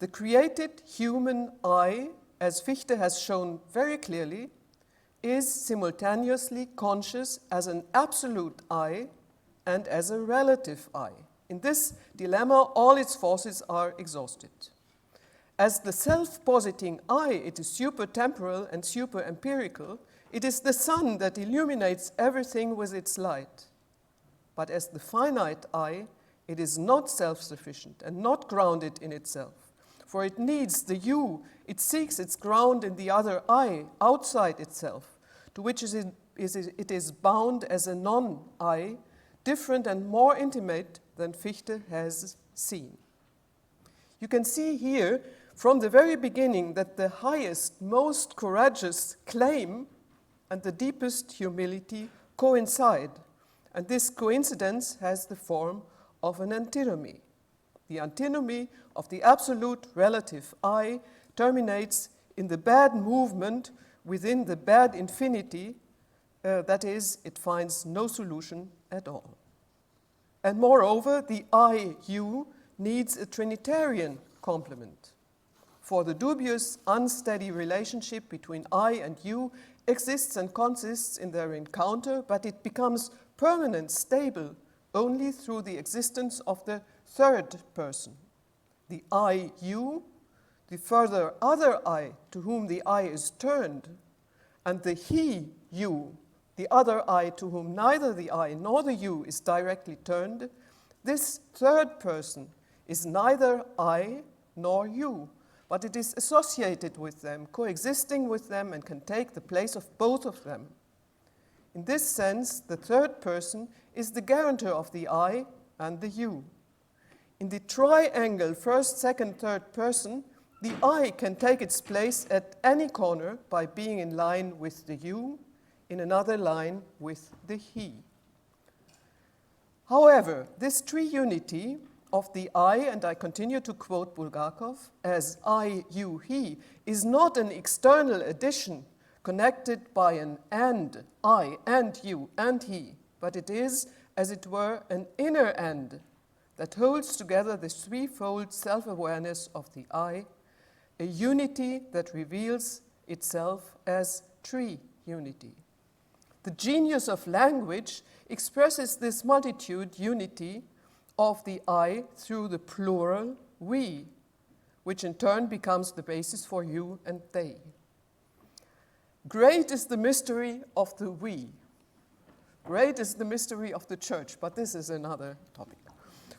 G: "The created human I, as Fichte has shown very clearly, is simultaneously conscious as an absolute I and as a relative I. In this dilemma, all its forces are exhausted. As the self-positing I, it is super-temporal and super-empirical. It is the sun that illuminates everything with its light. But as the finite I, it is not self-sufficient and not grounded in itself. for it needs the you, it seeks its ground in the other I, outside itself, to which it is bound as a non-I, different and more intimate than Fichte has seen. You can see here from the very beginning that the highest, most courageous claim and the deepest humility coincide, and this coincidence has the form of an antinomy. The antinomy of the absolute relative I terminates in the bad movement within the bad infinity, that is, it finds no solution at all. And moreover, the I-U needs a Trinitarian complement. For the dubious, unsteady relationship between I and you exists and consists in their encounter, but it becomes permanent, stable, only through the existence of the third person. The I-you, the further other I to whom the I is turned, and the he-you, the other I to whom neither the I nor the you is directly turned, this third person is neither I nor you, but it is associated with them, coexisting with them, and can take the place of both of them. In this sense, the third person is the guarantor of the I and the you. In the triangle first, second, third person, the I can take its place at any corner by being in line with the you, in another line with the he. However, this triunity of the I, and I continue to quote Bulgakov, as I, you, he, is not an external addition connected by an and, I, and you, and he, but it is, as it were, an inner and that holds together the threefold self-awareness of the I, a unity that reveals itself as triunity. The genius of language expresses this multitude unity of the I through the plural we, which in turn becomes the basis for you and they. Great is the mystery of the we. Great is the mystery of the church, but this is another topic.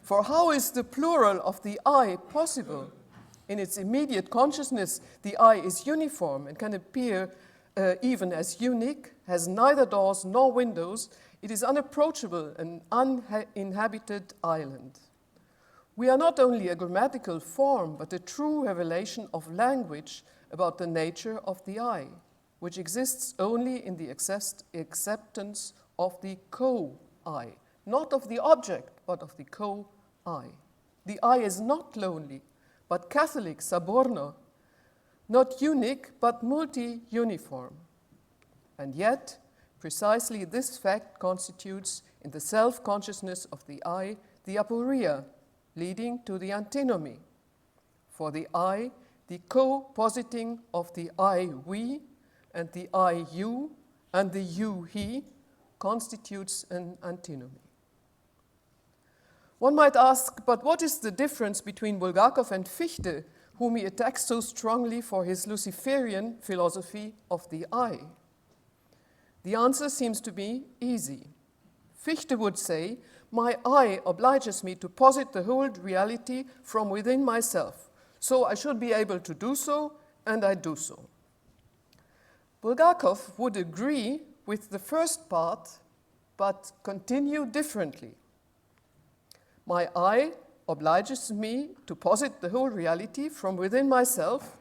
G: For how is the plural of the I possible? In its immediate consciousness, the I is uniform and can appear even as unique, has neither doors nor windows. It is unapproachable, an uninhabited island. We are not only a grammatical form, but a true revelation of language about the nature of the I, which exists only in the acceptance of the co-I, not of the object, but of the co-I. The I is not lonely, but Catholic, saborno, not unique, but multi-uniform. And yet, precisely this fact constitutes, in the self-consciousness of the I, the aporia, leading to the antinomy. For the I, the co-positing of the I-we and the I-you and the you-he constitutes an antinomy. One might ask, but what is the difference between Bulgakov and Fichte, whom he attacks so strongly for his Luciferian philosophy of the I? The answer seems to be easy. Fichte would say, my I obliges me to posit the whole reality from within myself, so I should be able to do so, and I do so. Bulgakov would agree with the first part, but continue differently. My I obliges me to posit the whole reality from within myself,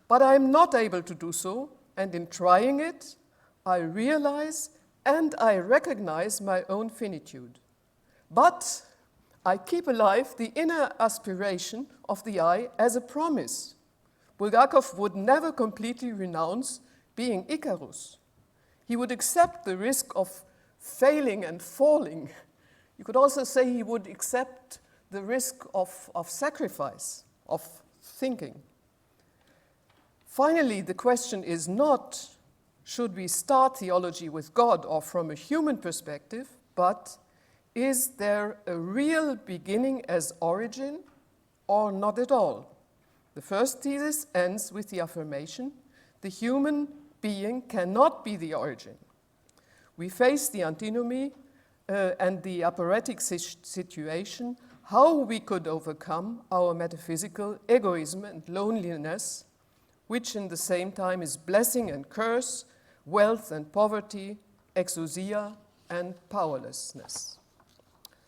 G: but I am not able to do so, and in trying it, I realize and I recognize my own finitude. But I keep alive the inner aspiration of the I as a promise. Bulgakov would never completely renounce being Icarus. He would accept the risk of failing and falling. You could also say he would accept the risk of sacrifice, of thinking. Finally, the question is not, should we start theology with God or from a human perspective, but is there a real beginning as origin or not at all? The first thesis ends with the affirmation, the human being cannot be the origin. We face the antinomy and the aphoretic situation, how we could overcome our metaphysical egoism and loneliness, which in the same time is blessing and curse, wealth and poverty, exousia and powerlessness.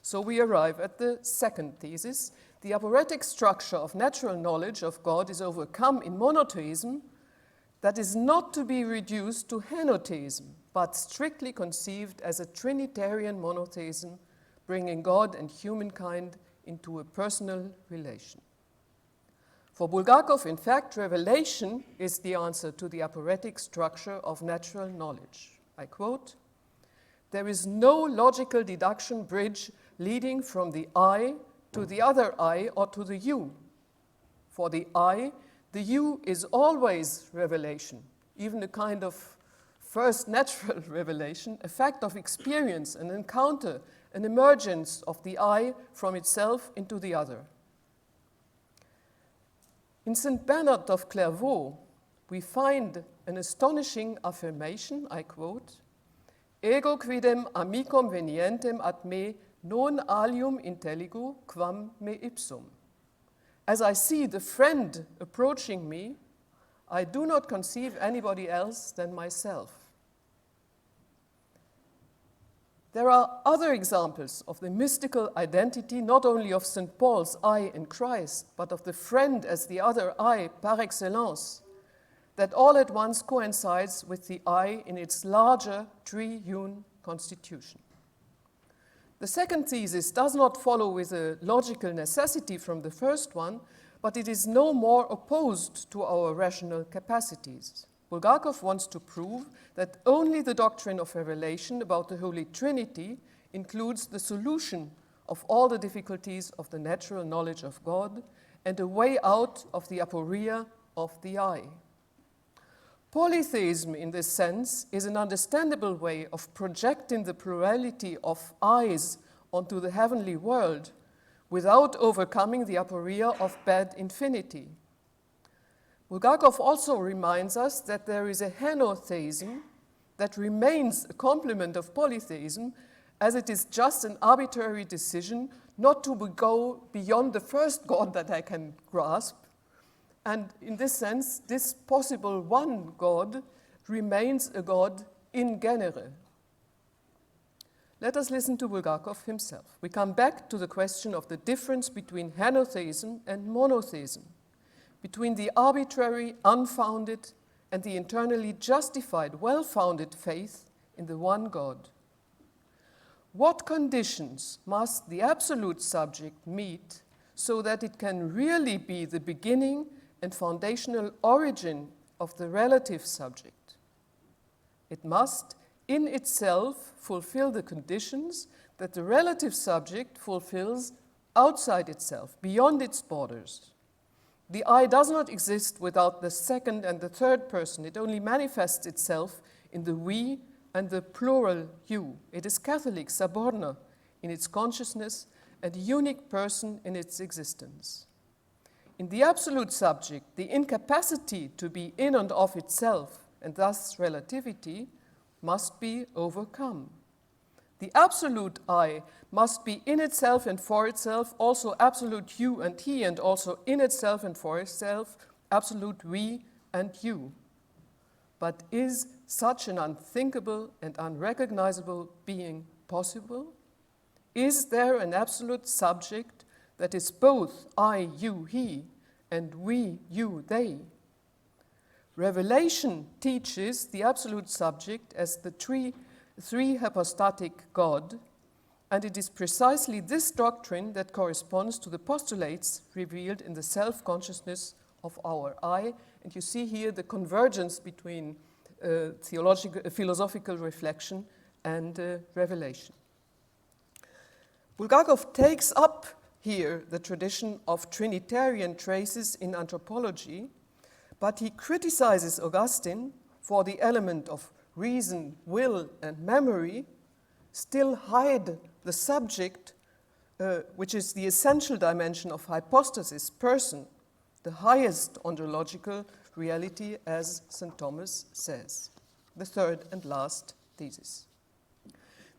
G: So we arrive at the second thesis. The aphoretic structure of natural knowledge of God is overcome in monotheism that is not to be reduced to henotheism, but strictly conceived as a Trinitarian monotheism, bringing God and humankind into a personal relation. For Bulgakov, in fact, revelation is the answer to the aphoretic structure of natural knowledge. I quote, "There is no logical deduction bridge leading from the I to the other I or to the you. For the I, the you is always revelation, even a kind of first natural revelation, a fact of experience, an encounter, an emergence of the I from itself into the other." In St. Bernard of Clairvaux, we find an astonishing affirmation, I quote, "Ego quidem amicum venientem ad me non alium intelligo quam me ipsum." As I see the friend approaching me, I do not conceive anybody else than myself. There are other examples of the mystical identity, not only of St. Paul's I in Christ, but of the friend as the other I par excellence, that all at once coincides with the I in its larger triune constitution. The second thesis does not follow with a logical necessity from the first one, but it is no more opposed to our rational capacities. Bulgakov wants to prove that only the doctrine of revelation about the Holy Trinity includes the solution of all the difficulties of the natural knowledge of God and a way out of the aporia of the I. Polytheism, in this sense, is an understandable way of projecting the plurality of eyes onto the heavenly world without overcoming the aporia of bad infinity. Bulgakov also reminds us that there is a henotheism that remains a complement of polytheism, as it is just an arbitrary decision not to go beyond the first God that I can grasp. And in this sense, this possible one God remains a God in genere. Let us listen to Bulgakov himself. We come back to the question of the difference between henotheism and monotheism, between the arbitrary, unfounded, and the internally justified, well-founded faith in the one God. What conditions must the absolute subject meet so that it can really be the beginning and foundational origin of the relative subject? It must, in itself, fulfill the conditions that the relative subject fulfills outside itself, beyond its borders. The I does not exist without the second and the third person. It only manifests itself in the we and the plural you. It is Catholic, Saborna, in its consciousness, and a unique person in its existence. In the absolute subject, the incapacity to be in and of itself, and thus relativity, must be overcome. The absolute I must be in itself and for itself, also absolute you and he, and also in itself and for itself, absolute we and you. But is such an unthinkable and unrecognizable being possible? Is there an absolute subject that is both I, you, he, and we, you, they? Revelation teaches the absolute subject as the three hypostatic God, and it is precisely this doctrine that corresponds to the postulates revealed in the self-consciousness of our I. And you see here the convergence between philosophical reflection and revelation. Bulgakov takes up here the tradition of Trinitarian traces in anthropology, but he criticizes Augustine for the element of reason, will, and memory still hide the subject, which is the essential dimension of hypostasis, person, the highest ontological reality, as St. Thomas says. The third and last thesis.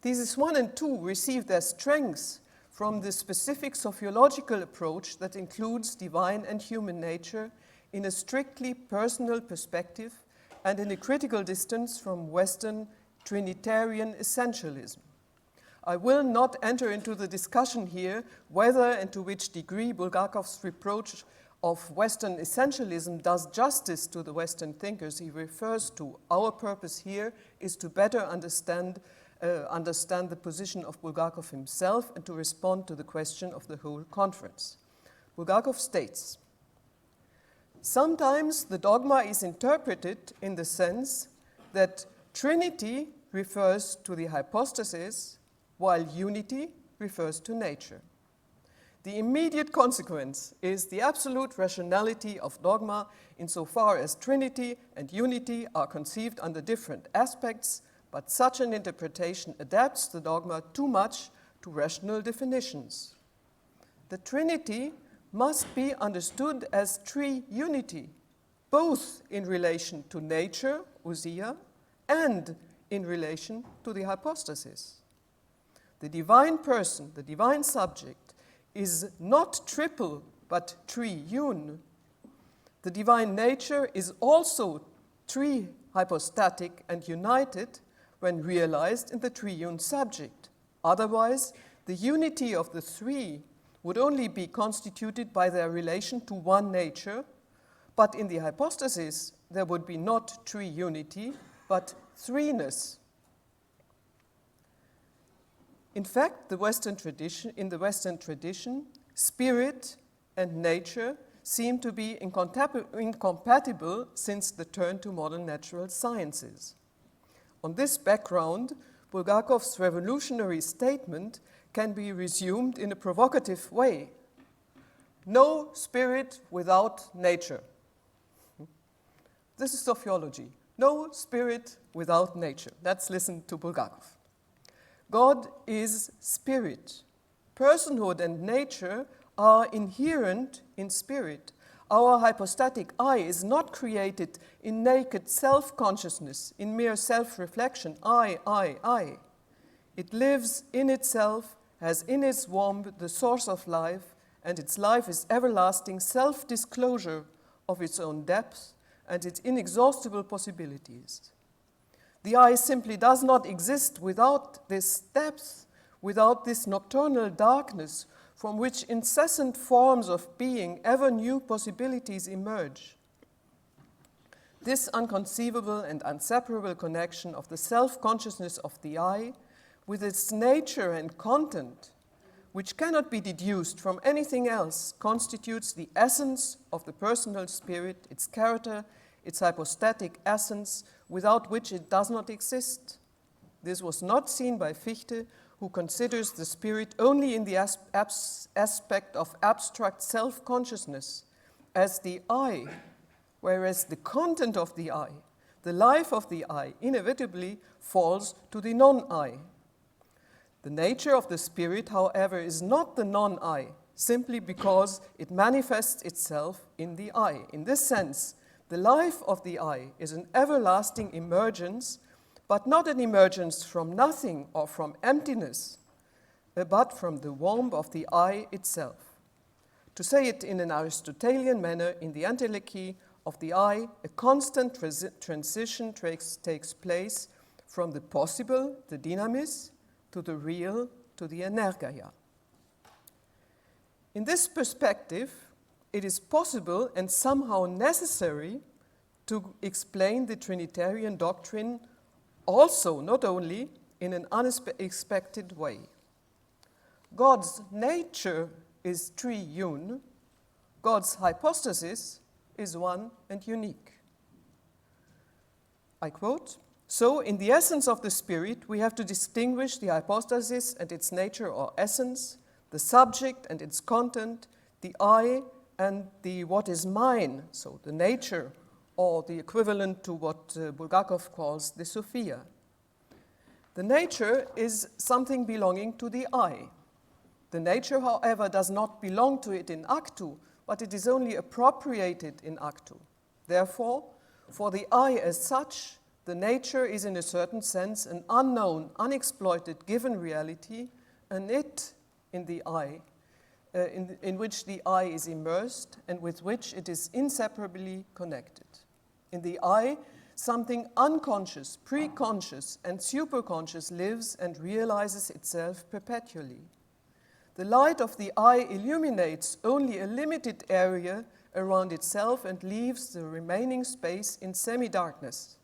G: Theses 1 and 2 receive their strength from the specific sophiological approach that includes divine and human nature in a strictly personal perspective and in a critical distance from Western Trinitarian essentialism. I will not enter into the discussion here whether and to which degree Bulgakov's reproach of Western essentialism does justice to the Western thinkers he refers to. Our purpose here is to better understand the position of Bulgakov himself and to respond to the question of the whole conference. Bulgakov states, sometimes the dogma is interpreted in the sense that Trinity refers to the hypostasis, while unity refers to nature. The immediate consequence is the absolute rationality of dogma insofar as Trinity and unity are conceived under different aspects, but such an interpretation adapts the dogma too much to rational definitions. The Trinity must be understood as triunity, both in relation to nature, ousia, and in relation to the hypostasis. The divine person, the divine subject, is not triple but triune. The divine nature is also trihypostatic and united when realized in the triune subject. Otherwise, the unity of the three would only be constituted by their relation to one nature, but in the hypostasis there would be not triunity, but threeness. In fact, in the Western tradition, spirit and nature seem to be incompatible since the turn to modern natural sciences. On this background, Bulgakov's revolutionary statement can be resumed in a provocative way. No spirit without nature. This is Sophiology. No spirit without nature. Let's listen to Bulgakov. God is spirit. Personhood and nature are inherent in spirit. Our hypostatic I is not created in naked self-consciousness, in mere self-reflection, I. It lives in itself, has in its womb the source of life, and its life is everlasting self-disclosure of its own depth and its inexhaustible possibilities. The I simply does not exist without this depth, without this nocturnal darkness from which incessant forms of being, ever new possibilities emerge. This unconceivable and inseparable connection of the self-consciousness of the I with its nature and content, which cannot be deduced from anything else, constitutes the essence of the personal spirit, its character, its hypostatic essence, without which it does not exist. This was not seen by Fichte, who considers the spirit only in the aspect of abstract self-consciousness as the I, whereas the content of the I, the life of the I, inevitably falls to the non-I. The nature of the spirit, however, is not the non-I, simply because it manifests itself in the I. In this sense, the life of the I is an everlasting emergence, but not an emergence from nothing or from emptiness, but from the womb of the I itself. To say it in an Aristotelian manner, in the entelechy of the I, a constant transition takes place from the possible, the dynamis, to the real, to the energeia. In this perspective, it is possible and somehow necessary to explain the Trinitarian doctrine also, not only, in an unexpected way. God's nature is triune, God's hypostasis is one and unique. I quote, "So, in the essence of the Spirit, we have to distinguish the hypostasis and its nature or essence, the subject and its content, the I and the what is mine, so the nature, or the equivalent to what Bulgakov calls the Sophia. The nature is something belonging to the I. The nature, however, does not belong to it in actu, but it is only appropriated in actu. Therefore, for the I as such, The nature is in a certain sense an unknown, unexploited, given reality, an it in the I, in which the I is immersed and with which it is inseparably connected. In the I, something unconscious, pre-conscious, and superconscious lives and realizes itself perpetually. The light of the I illuminates only a limited area around itself and leaves the remaining space in semi-darkness.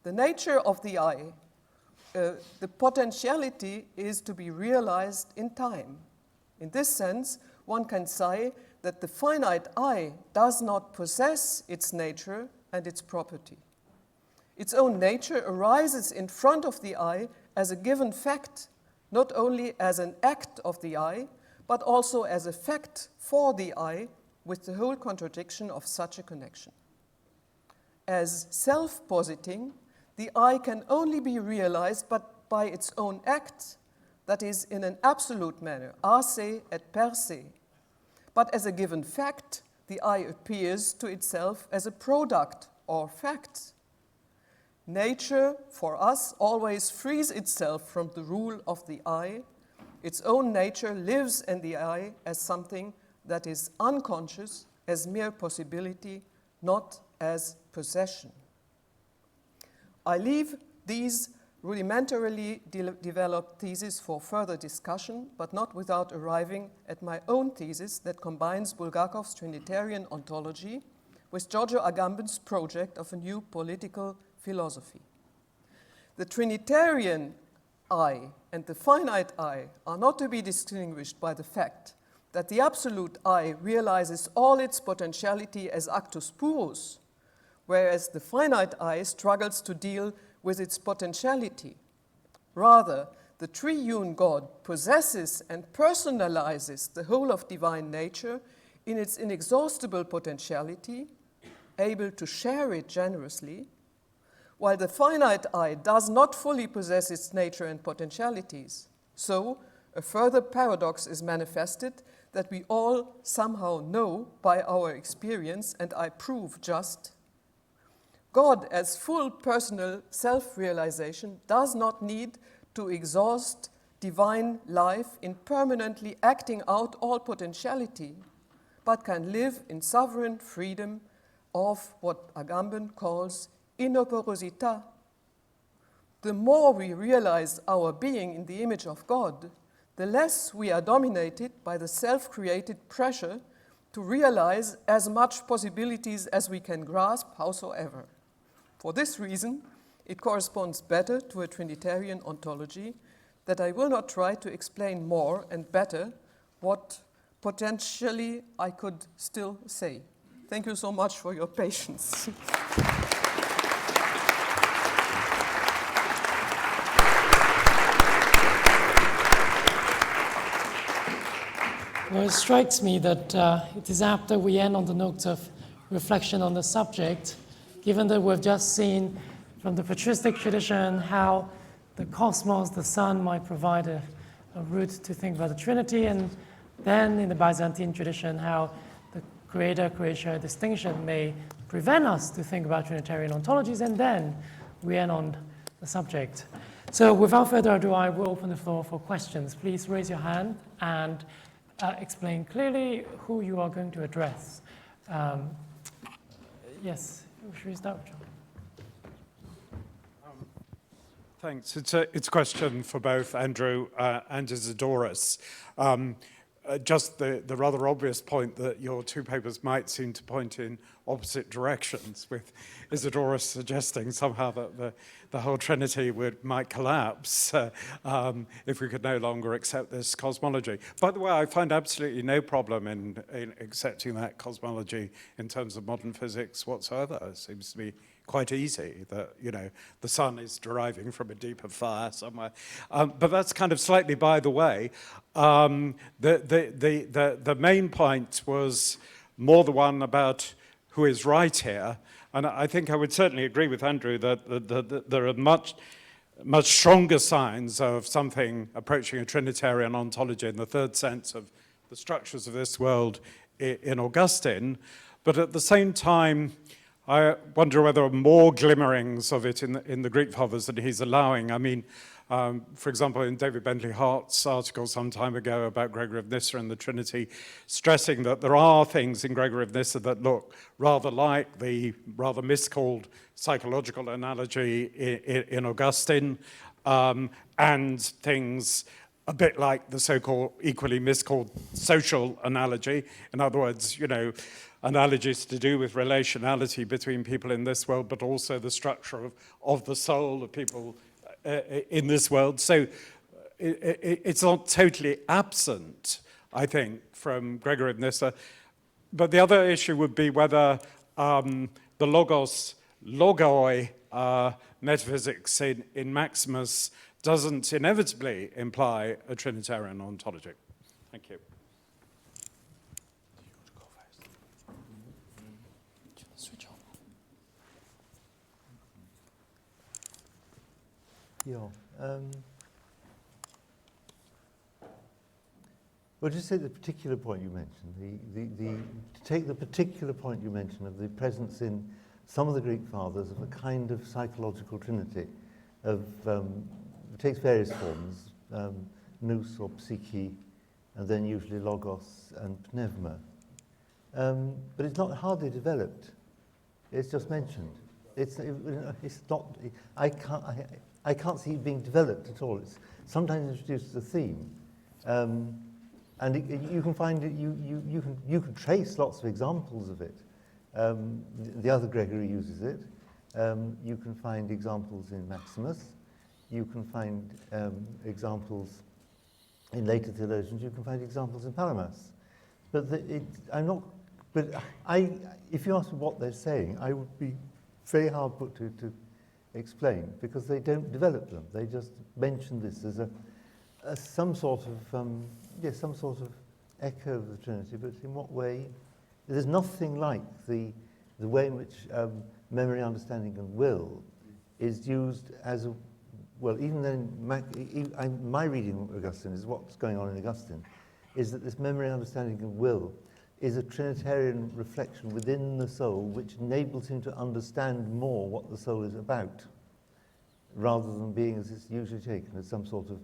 G: The nature of the I, the potentiality, is to be realized in time. In this sense, one can say that the finite I does not possess its nature and its property. Its own nature arises in front of the I as a given fact, not only as an act of the I, but also as a fact for the I, with the whole contradiction of such a connection. As self-positing, the I can only be realized but by its own act, that is, in an absolute manner, a se et per se. But as a given fact, the I appears to itself as a product or fact. Nature, for us, always frees itself from the rule of the I. Its own nature lives in the I as something that is unconscious, as mere possibility, not as possession. I leave these rudimentarily developed theses for further discussion, but not without arriving at my own thesis that combines Bulgakov's Trinitarian Ontology with Giorgio Agamben's project of a new political philosophy. The Trinitarian I and the finite I are not to be distinguished by the fact that the absolute I realizes all its potentiality as actus purus, whereas the finite I struggles to deal with its potentiality. Rather, the triune God possesses and personalizes the whole of divine nature in its inexhaustible potentiality, able to share it generously, while the finite I does not fully possess its nature and potentialities. So, a further paradox is manifested that we all somehow know by our experience, and I prove just. God, as full personal self-realization, does not need to exhaust divine life in permanently acting out all potentiality, but can live in sovereign freedom of what Agamben calls inoperosità. The more we realize our being in the image of God, the less we are dominated by the self-created pressure to realize as much possibilities as we can grasp, howsoever. For this reason, it corresponds better to a Trinitarian ontology that I will not try to explain more and better what potentially I could still say. Thank you so much for your patience.
A: Well, it strikes me that it is apt that we end on the note of reflection on the subject, given that we've just seen from the patristic tradition how the cosmos, the sun, might provide a route to think about the Trinity, and then in the Byzantine tradition how the creator-creature distinction may prevent us to think about Trinitarian ontologies, and then we end on the subject. So without further ado, I will open the floor for questions. Please raise your hand and explain clearly who you are going to address. Yes. Should we start, John?
H: Thanks. It's a question for both Andrew and Isidoros. Just the rather obvious point that your two papers might seem to point in opposite directions, with Isidoros suggesting somehow that the whole Trinity might collapse if we could no longer accept this cosmology. By the way, I find absolutely no problem in accepting that cosmology in terms of modern physics whatsoever. It seems to be quite easy that, the sun is deriving from a deeper fire somewhere. But that's kind of slightly by the way. The main point was more the one about who is right here. And I think I would certainly agree with Andrew that there are much stronger signs of something approaching a Trinitarian ontology in the third sense of the structures of this world in Augustine. But at the same time, I wonder whether there are more glimmerings of it in the Greek fathers that he's allowing. I mean, for example, in David Bentley Hart's article some time ago about Gregory of Nyssa and the Trinity, stressing that there are things in Gregory of Nyssa that look rather like the rather miscalled psychological analogy in Augustine, and things a bit like the so-called equally miscalled social analogy. In other words, you know, analogies to do with relationality between people in this world, but also the structure of the soul of people in this world. So it's not totally absent, I think, from Gregory of Nyssa. But the other issue would be whether the logoi metaphysics in Maximus doesn't inevitably imply a Trinitarian ontology. Thank you.
F: Yeah. Well, just take the particular point you mentioned. To take the particular point you mentioned of the presence in some of the Greek fathers of a kind of psychological trinity, of it takes various forms, nous or psyche, and then usually logos and pneuma. But it's not hardly developed. It's just mentioned. It's not. I can't see it being developed at all. It's sometimes introduced as a theme, and you can find it. You can trace lots of examples of it. The other Gregory uses it. You can find examples in Maximus. You can find examples in later theologians. You can find examples in Palamas. But I'm not. But if you ask me what they're saying, I would be very hard put to explain, because they don't develop them. They just mention this as some sort of echo of the Trinity. But in what way? There's nothing like the way in which memory, understanding, and will is used as a well. Even then, my reading of Augustine is what's going on in Augustine, is that this memory, understanding, and will is a Trinitarian reflection within the soul, which enables him to understand more what the soul is about, rather than being, as it's usually taken, as some sort of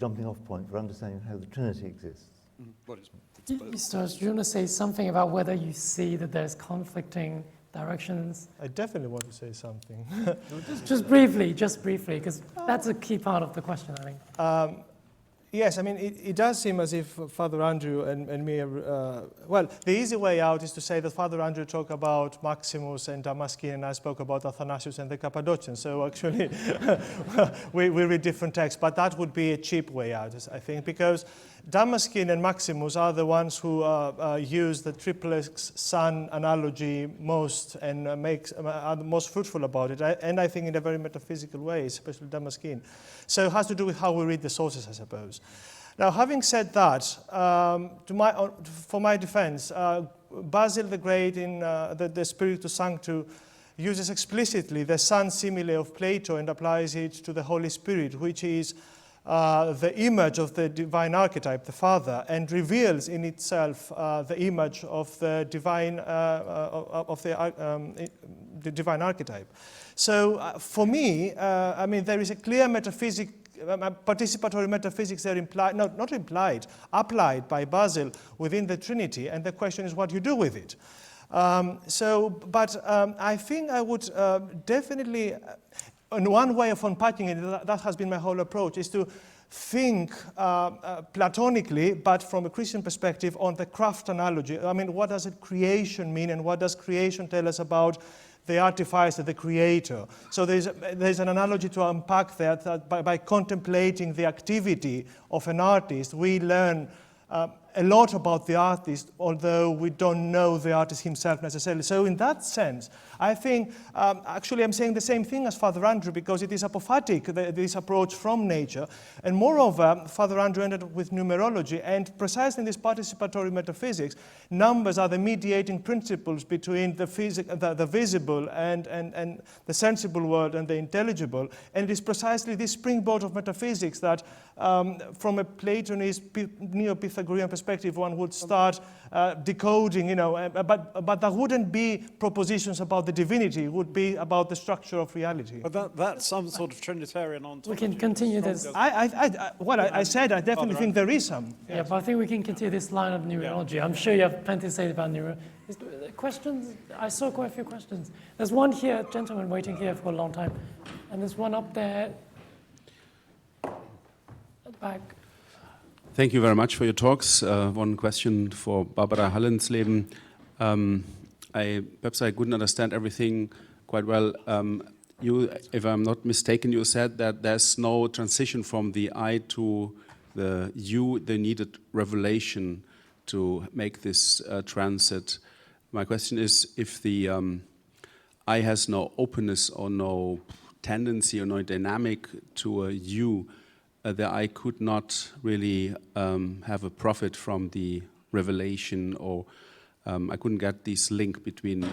F: jumping off point for understanding how the Trinity exists.
A: Isidoros, do you want to say something about whether you see that there's conflicting directions?
C: I definitely want to say something.
A: just briefly, because that's a key part of the question, I think.
C: Yes, I mean, it does seem as if Father Andrew and me well, the easy way out is to say that Father Andrew talked about Maximos and Damascene, and I spoke about Athanasius and the Cappadocians. So actually, we read different texts, but that would be a cheap way out, I think, because Damascene and Maximus are the ones who use the triplex sun analogy most and are the most fruitful about it, and I think in a very metaphysical way, especially Damascene. So it has to do with how we read the sources, I suppose. Now, having said that, for my defense, Basil the Great in the Spiritus Sanctus uses explicitly the sun simile of Plato and applies it to the Holy Spirit, which is the image of the divine archetype, the Father, and reveals in itself the image of the divine the divine archetype. So for me, I mean, there is a clear participatory metaphysics there implied, not implied, applied by Basil within the Trinity, and the question is what you do with it. But I think I would definitely, and one way of unpacking it, that has been my whole approach, is to think platonically, but from a Christian perspective, on the craft analogy. I mean, what does creation mean, and what does creation tell us about the artificer, the creator? So there's an analogy to unpack that by contemplating the activity of an artist, we learn a lot about the artist, although we don't know the artist himself necessarily. So in that sense, I think, actually I'm saying the same thing as Father Andrew, because it is apophatic, this approach from nature. And moreover, Father Andrew ended with numerology, and precisely in this participatory metaphysics, numbers are the mediating principles between the visible and the sensible world and the intelligible. And it is precisely this springboard of metaphysics that from a Platonist, Neo-Pythagorean perspective, one would start decoding, you know, but there wouldn't be propositions about the divinity. It would be about the structure of reality.
H: But that's some sort of Trinitarian ontology.
A: We can continue this.
C: I said I definitely think there is some.
A: Yeah, but I think we can continue this line of numerology. I'm sure you have plenty to say about questions. I saw quite a few questions. There's one here, gentleman waiting here for a long time, and there's one up there at the back.
I: Thank you very much for your talks. One question for Barbara Hallensleben. Perhaps I couldn't understand everything quite well. You, if I'm not mistaken, you said that there's no transition from the I to the you, the needed revelation to make this transit. My question is, if the I has no openness or no tendency or no dynamic to a you, that I could not really have a profit from the revelation, or I couldn't get this link between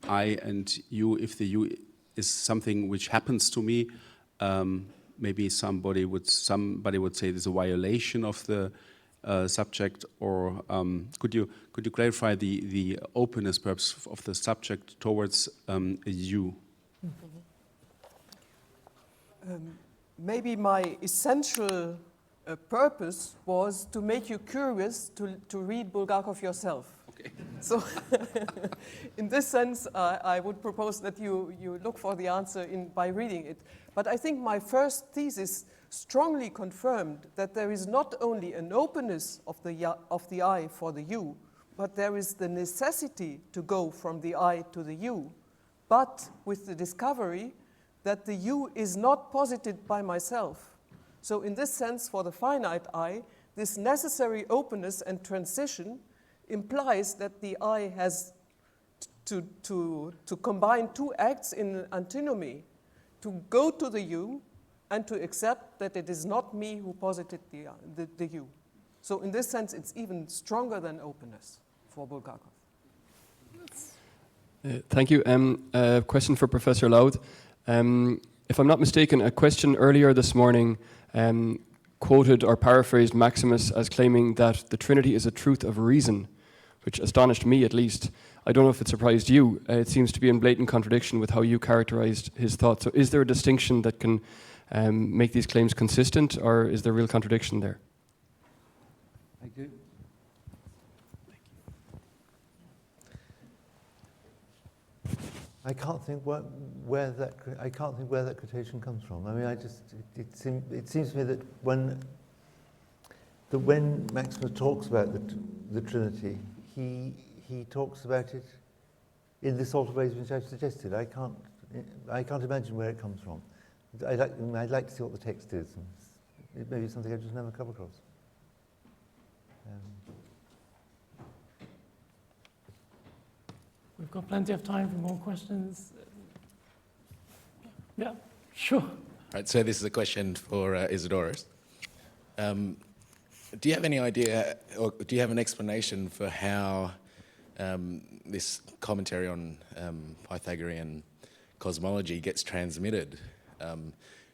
I: I and you. If the you is something which happens to me, maybe somebody would say there's a violation of the subject, or could you clarify the openness perhaps of the subject towards a you?
G: Maybe my essential purpose was to make you curious to read Bulgakov yourself. Okay. So in this sense, I would propose that you look for the answer by reading it. But I think my first thesis strongly confirmed that there is not only an openness of the I for the you, but there is the necessity to go from the I to the you, but with the discovery that the you is not posited by myself. So in this sense, for the finite I, this necessary openness and transition implies that the I has to combine two acts in antinomy, to go to the you and to accept that it is not me who posited the you. So in this sense, it's even stronger than openness for Bulgakov.
J: Thank you. A question for Professor Louth. If I'm not mistaken, a question earlier this morning quoted or paraphrased Maximus as claiming that the Trinity is a truth of reason, which astonished me at least. I don't know if it surprised you. It seems to be in blatant contradiction with how you characterized his thoughts. So is there a distinction that can make these claims consistent, or is there real contradiction there?
F: Thank you. I can't think where that quotation comes from. I mean, it seems to me that when Maximus talks about the Trinity, he talks about it in the sort of ways which I've suggested. I can't imagine where it comes from. I'd like to see what the text is. It may be something I've just never come across.
A: We've got plenty of time for more questions. Yeah, sure.
E: Right, so this is a question for Isidoros. Do you have any idea, or do you have an explanation for how this commentary on Pythagorean cosmology gets transmitted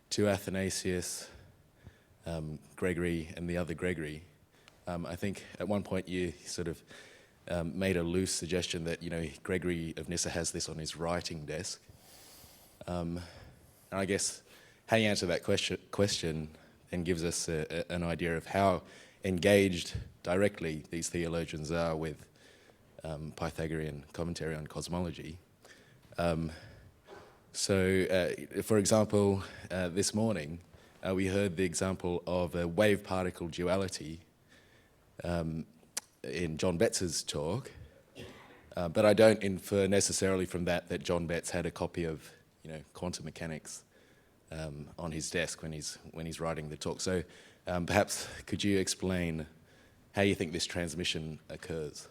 E: to Athanasius, Gregory, and the other Gregory? I think at one point you sort of made a loose suggestion that, you know, Gregory of Nyssa has this on his writing desk. And I guess how you answer that question then gives us an idea of how engaged directly these theologians are with Pythagorean commentary on cosmology. For example, this morning we heard the example of a wave-particle duality in John Betz's talk, but I don't infer necessarily from that John Betz had a copy of, you know, quantum mechanics on his desk when he's writing the talk. So perhaps could you explain how you think this transmission occurs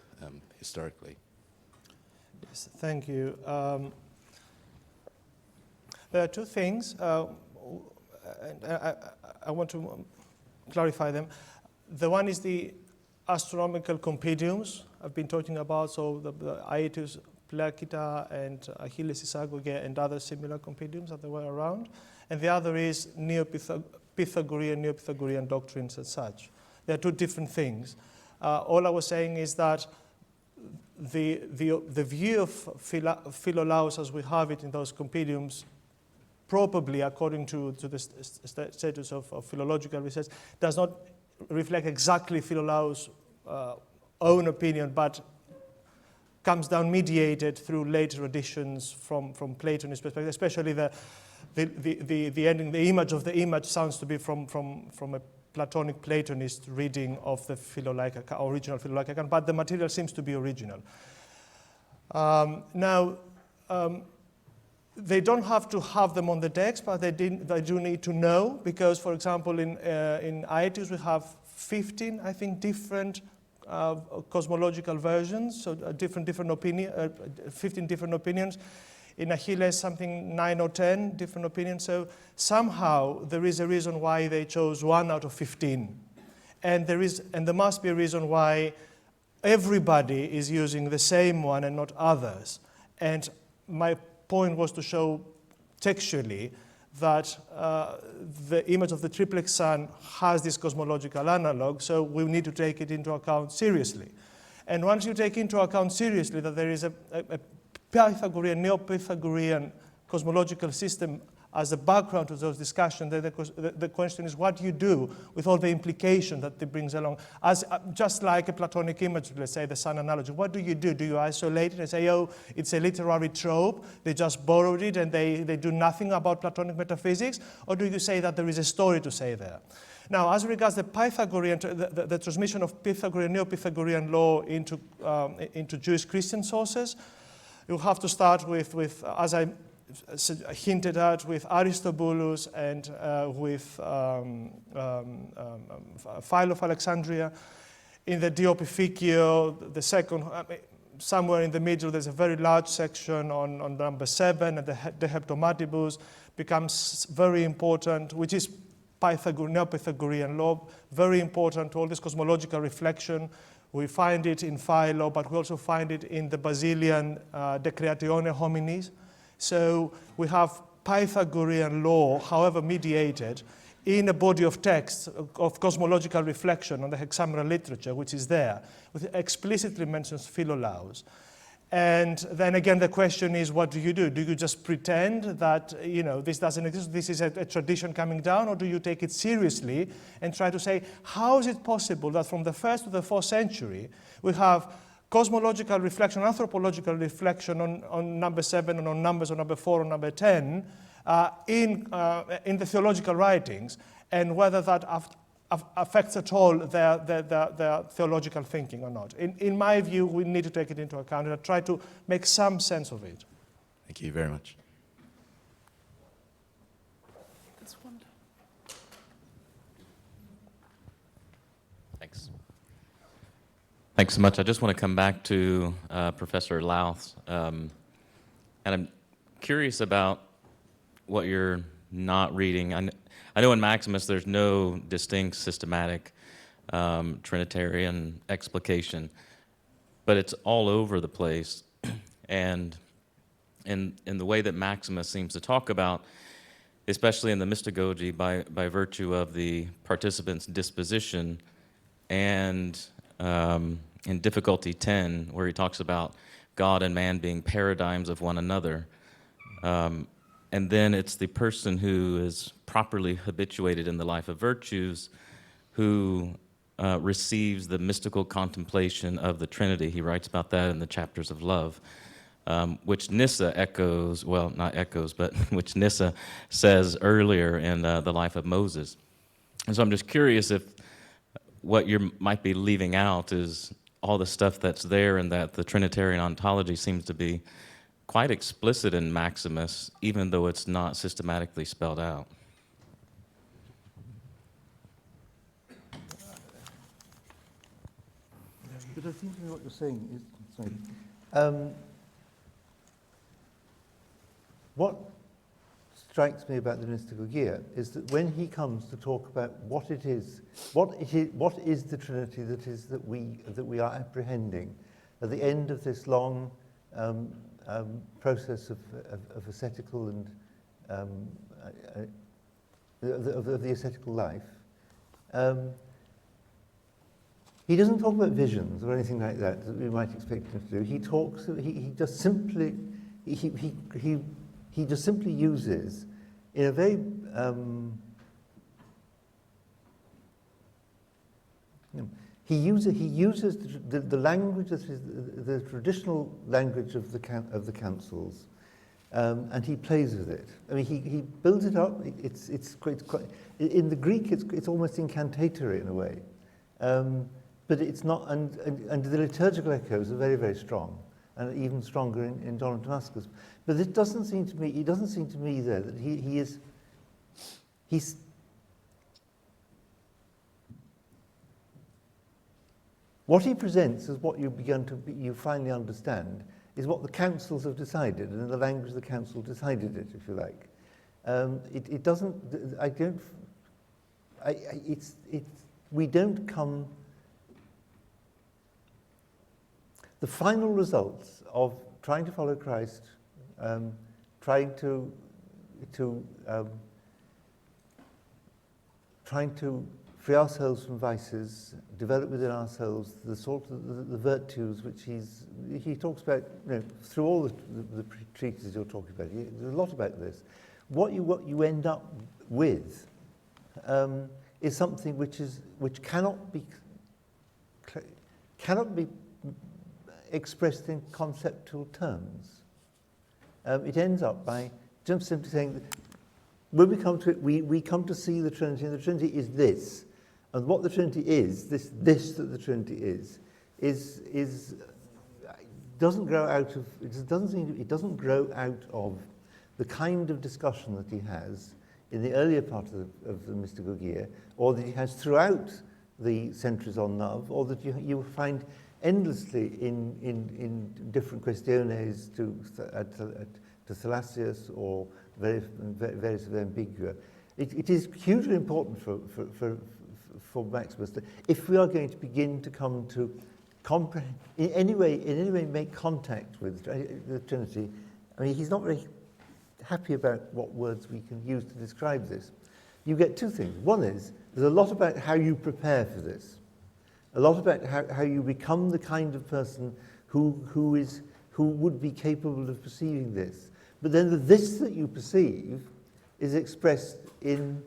E: historically?
C: Yes, thank you. There are two things. I want to clarify them. The one is the astronomical compendiums I've been talking about, so the Aetus, Placita, and Achilles Isagoge, and other similar compendiums that were around. And the other is Pythagorean, Neo-Pythagorean doctrines as such. They are two different things. All I was saying is that the view of Philolaus as we have it in those compendiums, probably according to the status of philological research, does not reflect exactly Philolaus' own opinion, but comes down mediated through later additions from Platonist perspective, especially the ending, the image of the image sounds to be from a Platonic Platonist reading of the original Philolaic account, but the material seems to be original. They don't have to have them on the text, but they do need to know, because, for example, in Aetius we have 15, I think, different cosmological versions, so 15 different opinions. In Achilles, something 9 or 10 different opinions. So somehow there is a reason why they chose 1 out of 15, and there must be a reason why everybody is using the same one and not others. And my point was to show textually that the image of the triplex sun has this cosmological analog, so we need to take it into account seriously. And once you take into account seriously that there is a Pythagorean, Neo-Pythagorean cosmological system as a background to those discussions, then the question is what do you do with all the implication that it brings along? Just like a Platonic image, let's say the sun analogy, what do? Do you isolate it and say, oh, it's a literary trope, they just borrowed it and they do nothing about Platonic metaphysics? Or do you say that there is a story to say there? Now, as regards the Pythagorean, the transmission of Pythagorean, Neo-Pythagorean law into Jewish Christian sources, you have to start with as I hinted at, with Aristobulus and with Philo of Alexandria. In the Diopificio, the second, somewhere in the middle, there's a very large section on number 7, and the Heptomatibus becomes very important, which is Neo-Pythagorean law, very important to all this cosmological reflection. We find it in Philo, but we also find it in the Basilian De Creatione Hominis. So we have Pythagorean law, however mediated, in a body of text of cosmological reflection on the hexameral literature, which is there, which explicitly mentions Philolaus. And then again, the question is, what do you do? Do you just pretend that this doesn't exist, this is a tradition coming down, or do you take it seriously and try to say, how is it possible that from the 1st to the 4th century we have cosmological reflection, anthropological reflection on number 7 and on numbers on number 4 and number 10 in the theological writings, and whether that affects at all their theological thinking or not. In my view, we need to take it into account and try to make some sense of it.
E: Thank you very much.
B: Thanks. Thanks so much. I just want to come back to Professor Louth, and I'm curious about what you're not reading. I know in Maximus there's no distinct systematic Trinitarian explication, but it's all over the place. And in the way that Maximus seems to talk about, especially in the Mystagogy, by virtue of the participant's disposition, and in Difficulty 10, where he talks about God and man being paradigms of one another. And then it's the person who is properly habituated in the life of virtues who receives the mystical contemplation of the Trinity. He writes about that in the chapters of love, which Nyssa echoes, well, not echoes, but which Nyssa says earlier in the life of Moses. And so I'm just curious if what you might be leaving out is all the stuff that's there, and that the Trinitarian Ontology seems to be quite explicit in Maximus, even though it's not systematically spelled out.
F: But I think what you're saying is, sorry, what strikes me about the Mystagogia is that when he comes to talk about what is the Trinity that we are apprehending at the end of this long process of ascetical and of the ascetical life. He doesn't talk about visions or anything like that that we might expect him to do. He talks. He just simply he just simply uses in a very he uses the language that is the traditional language of the councils, and he plays with it. I mean, he builds it up. It's quite in the Greek. It's almost incantatory in a way, but it's not. And the liturgical echoes are very, very strong, and even stronger in John of Damascus. But it doesn't seem to me. It doesn't seem to me there that he's. What he presents as what you finally understand is what the councils have decided, and in the language the council decided it, if you like. It doesn't. I don't. We don't come. The final results of trying to follow Christ, trying to free ourselves from vices, develop within ourselves the sort of the virtues which he talks about, through all the treatises you're talking about. There's a lot about this. What you end up with is something which cannot be expressed in conceptual terms. It ends up by just simply saying that when we come to it, we come to see the Trinity, and the Trinity is this. And what the Trinity is, this that the Trinity is doesn't grow out of it doesn't grow out of the kind of discussion that he has in the earlier part of the Mystagogia, or that he has throughout the centuries on love, or that you find endlessly in different questiones to Thalassius or various ambigua. It is hugely important for Maximus that if we are going to begin to come to comprehend, in any way make contact with the Trinity, I mean, he's not very happy about what words we can use to describe this. You get two things. One is, there's a lot about how you prepare for this, a lot about how you become the kind of person who would be capable of perceiving this. But then the this that you perceive is expressed in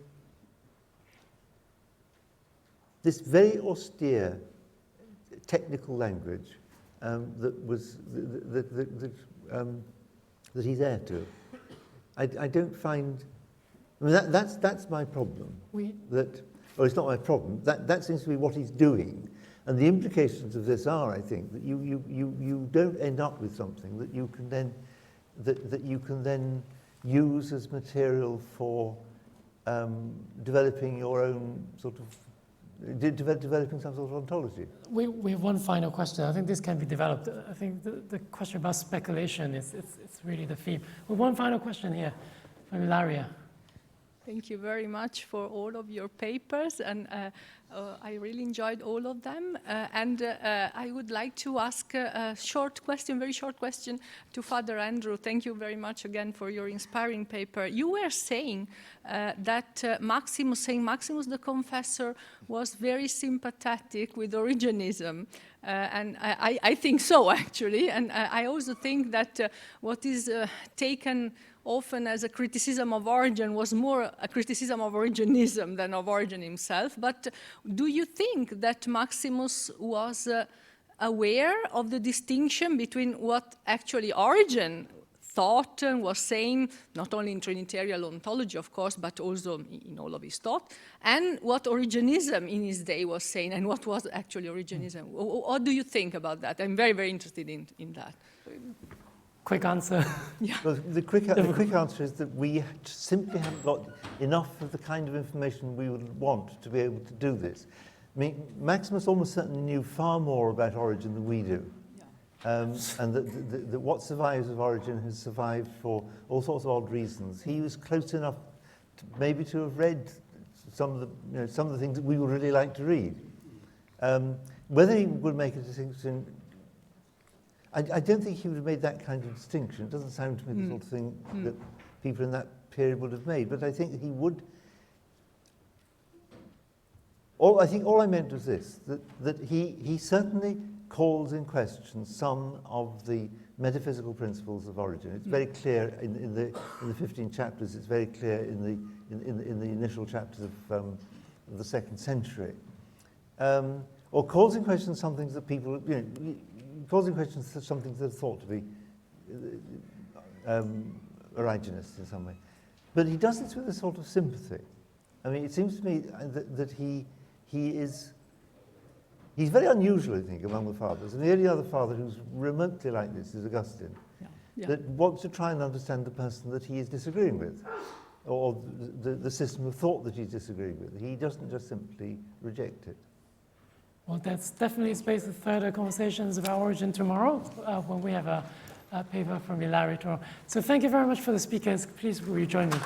F: this very austere technical language that he's heir to. I don't find. I mean, that's my problem. It's not my problem. That seems to be what he's doing, and the implications of this are, I think, that you don't end up with something that you can then that you can then use as material for developing your own sort of. Developing some sort of ontology.
A: We have one final question. I think this can be developed. I think the question about speculation it's really the theme. Well, one final question here from Ilaria.
K: Thank you very much for all of your papers, and I really enjoyed all of them. And I would like to ask a short question, very short question, to Father Andrew. Thank you very much again for your inspiring paper. You were saying that Maximus the Confessor was very sympathetic with Origenism. And I think so, actually. And I also think that what is taken often as a criticism of Origen was more a criticism of Origenism than of Origen himself. But do you think that Maximus was aware of the distinction between what actually Origen thought and was saying, not only in Trinitarian Ontology, of course, but also in all of his thought, and what Origenism in his day was saying, and what was actually Origenism? What do you think about that? I'm very, very interested in that.
A: Quick answer.
K: Yeah.
F: Well, the quick answer is that we simply haven't got enough of the kind of information we would want to be able to do this. I mean, Maximus almost certainly knew far more about Origen than we do. And that what survives of Origen has survived for all sorts of odd reasons. He was close enough maybe to have read some of the things that we would really like to read. Whether he would make a distinction, I don't think he would have made that kind of distinction. It doesn't sound to me the sort of thing that people in that period would have made. But I think he would I think all I meant was this, that he certainly calls in question some of the metaphysical principles of origin. It's very clear in the 15 chapters. It's very clear in the initial chapters of the 2nd century. Or calls in question some things that people, calls in question some things that are thought to be Origenists in some way. But he does this with a sort of sympathy. I mean, it seems to me that he's very unusual, I think, among the fathers. And the only other father who's remotely like this is Augustine, that wants to try and understand the person that he is disagreeing with, or the system of thought that he's disagreeing with. He doesn't just simply reject it.
A: Well, that's definitely space for further conversations about origin tomorrow, when we have a paper from Hilary tomorrow. So thank you very much for the speakers. Please will you join me?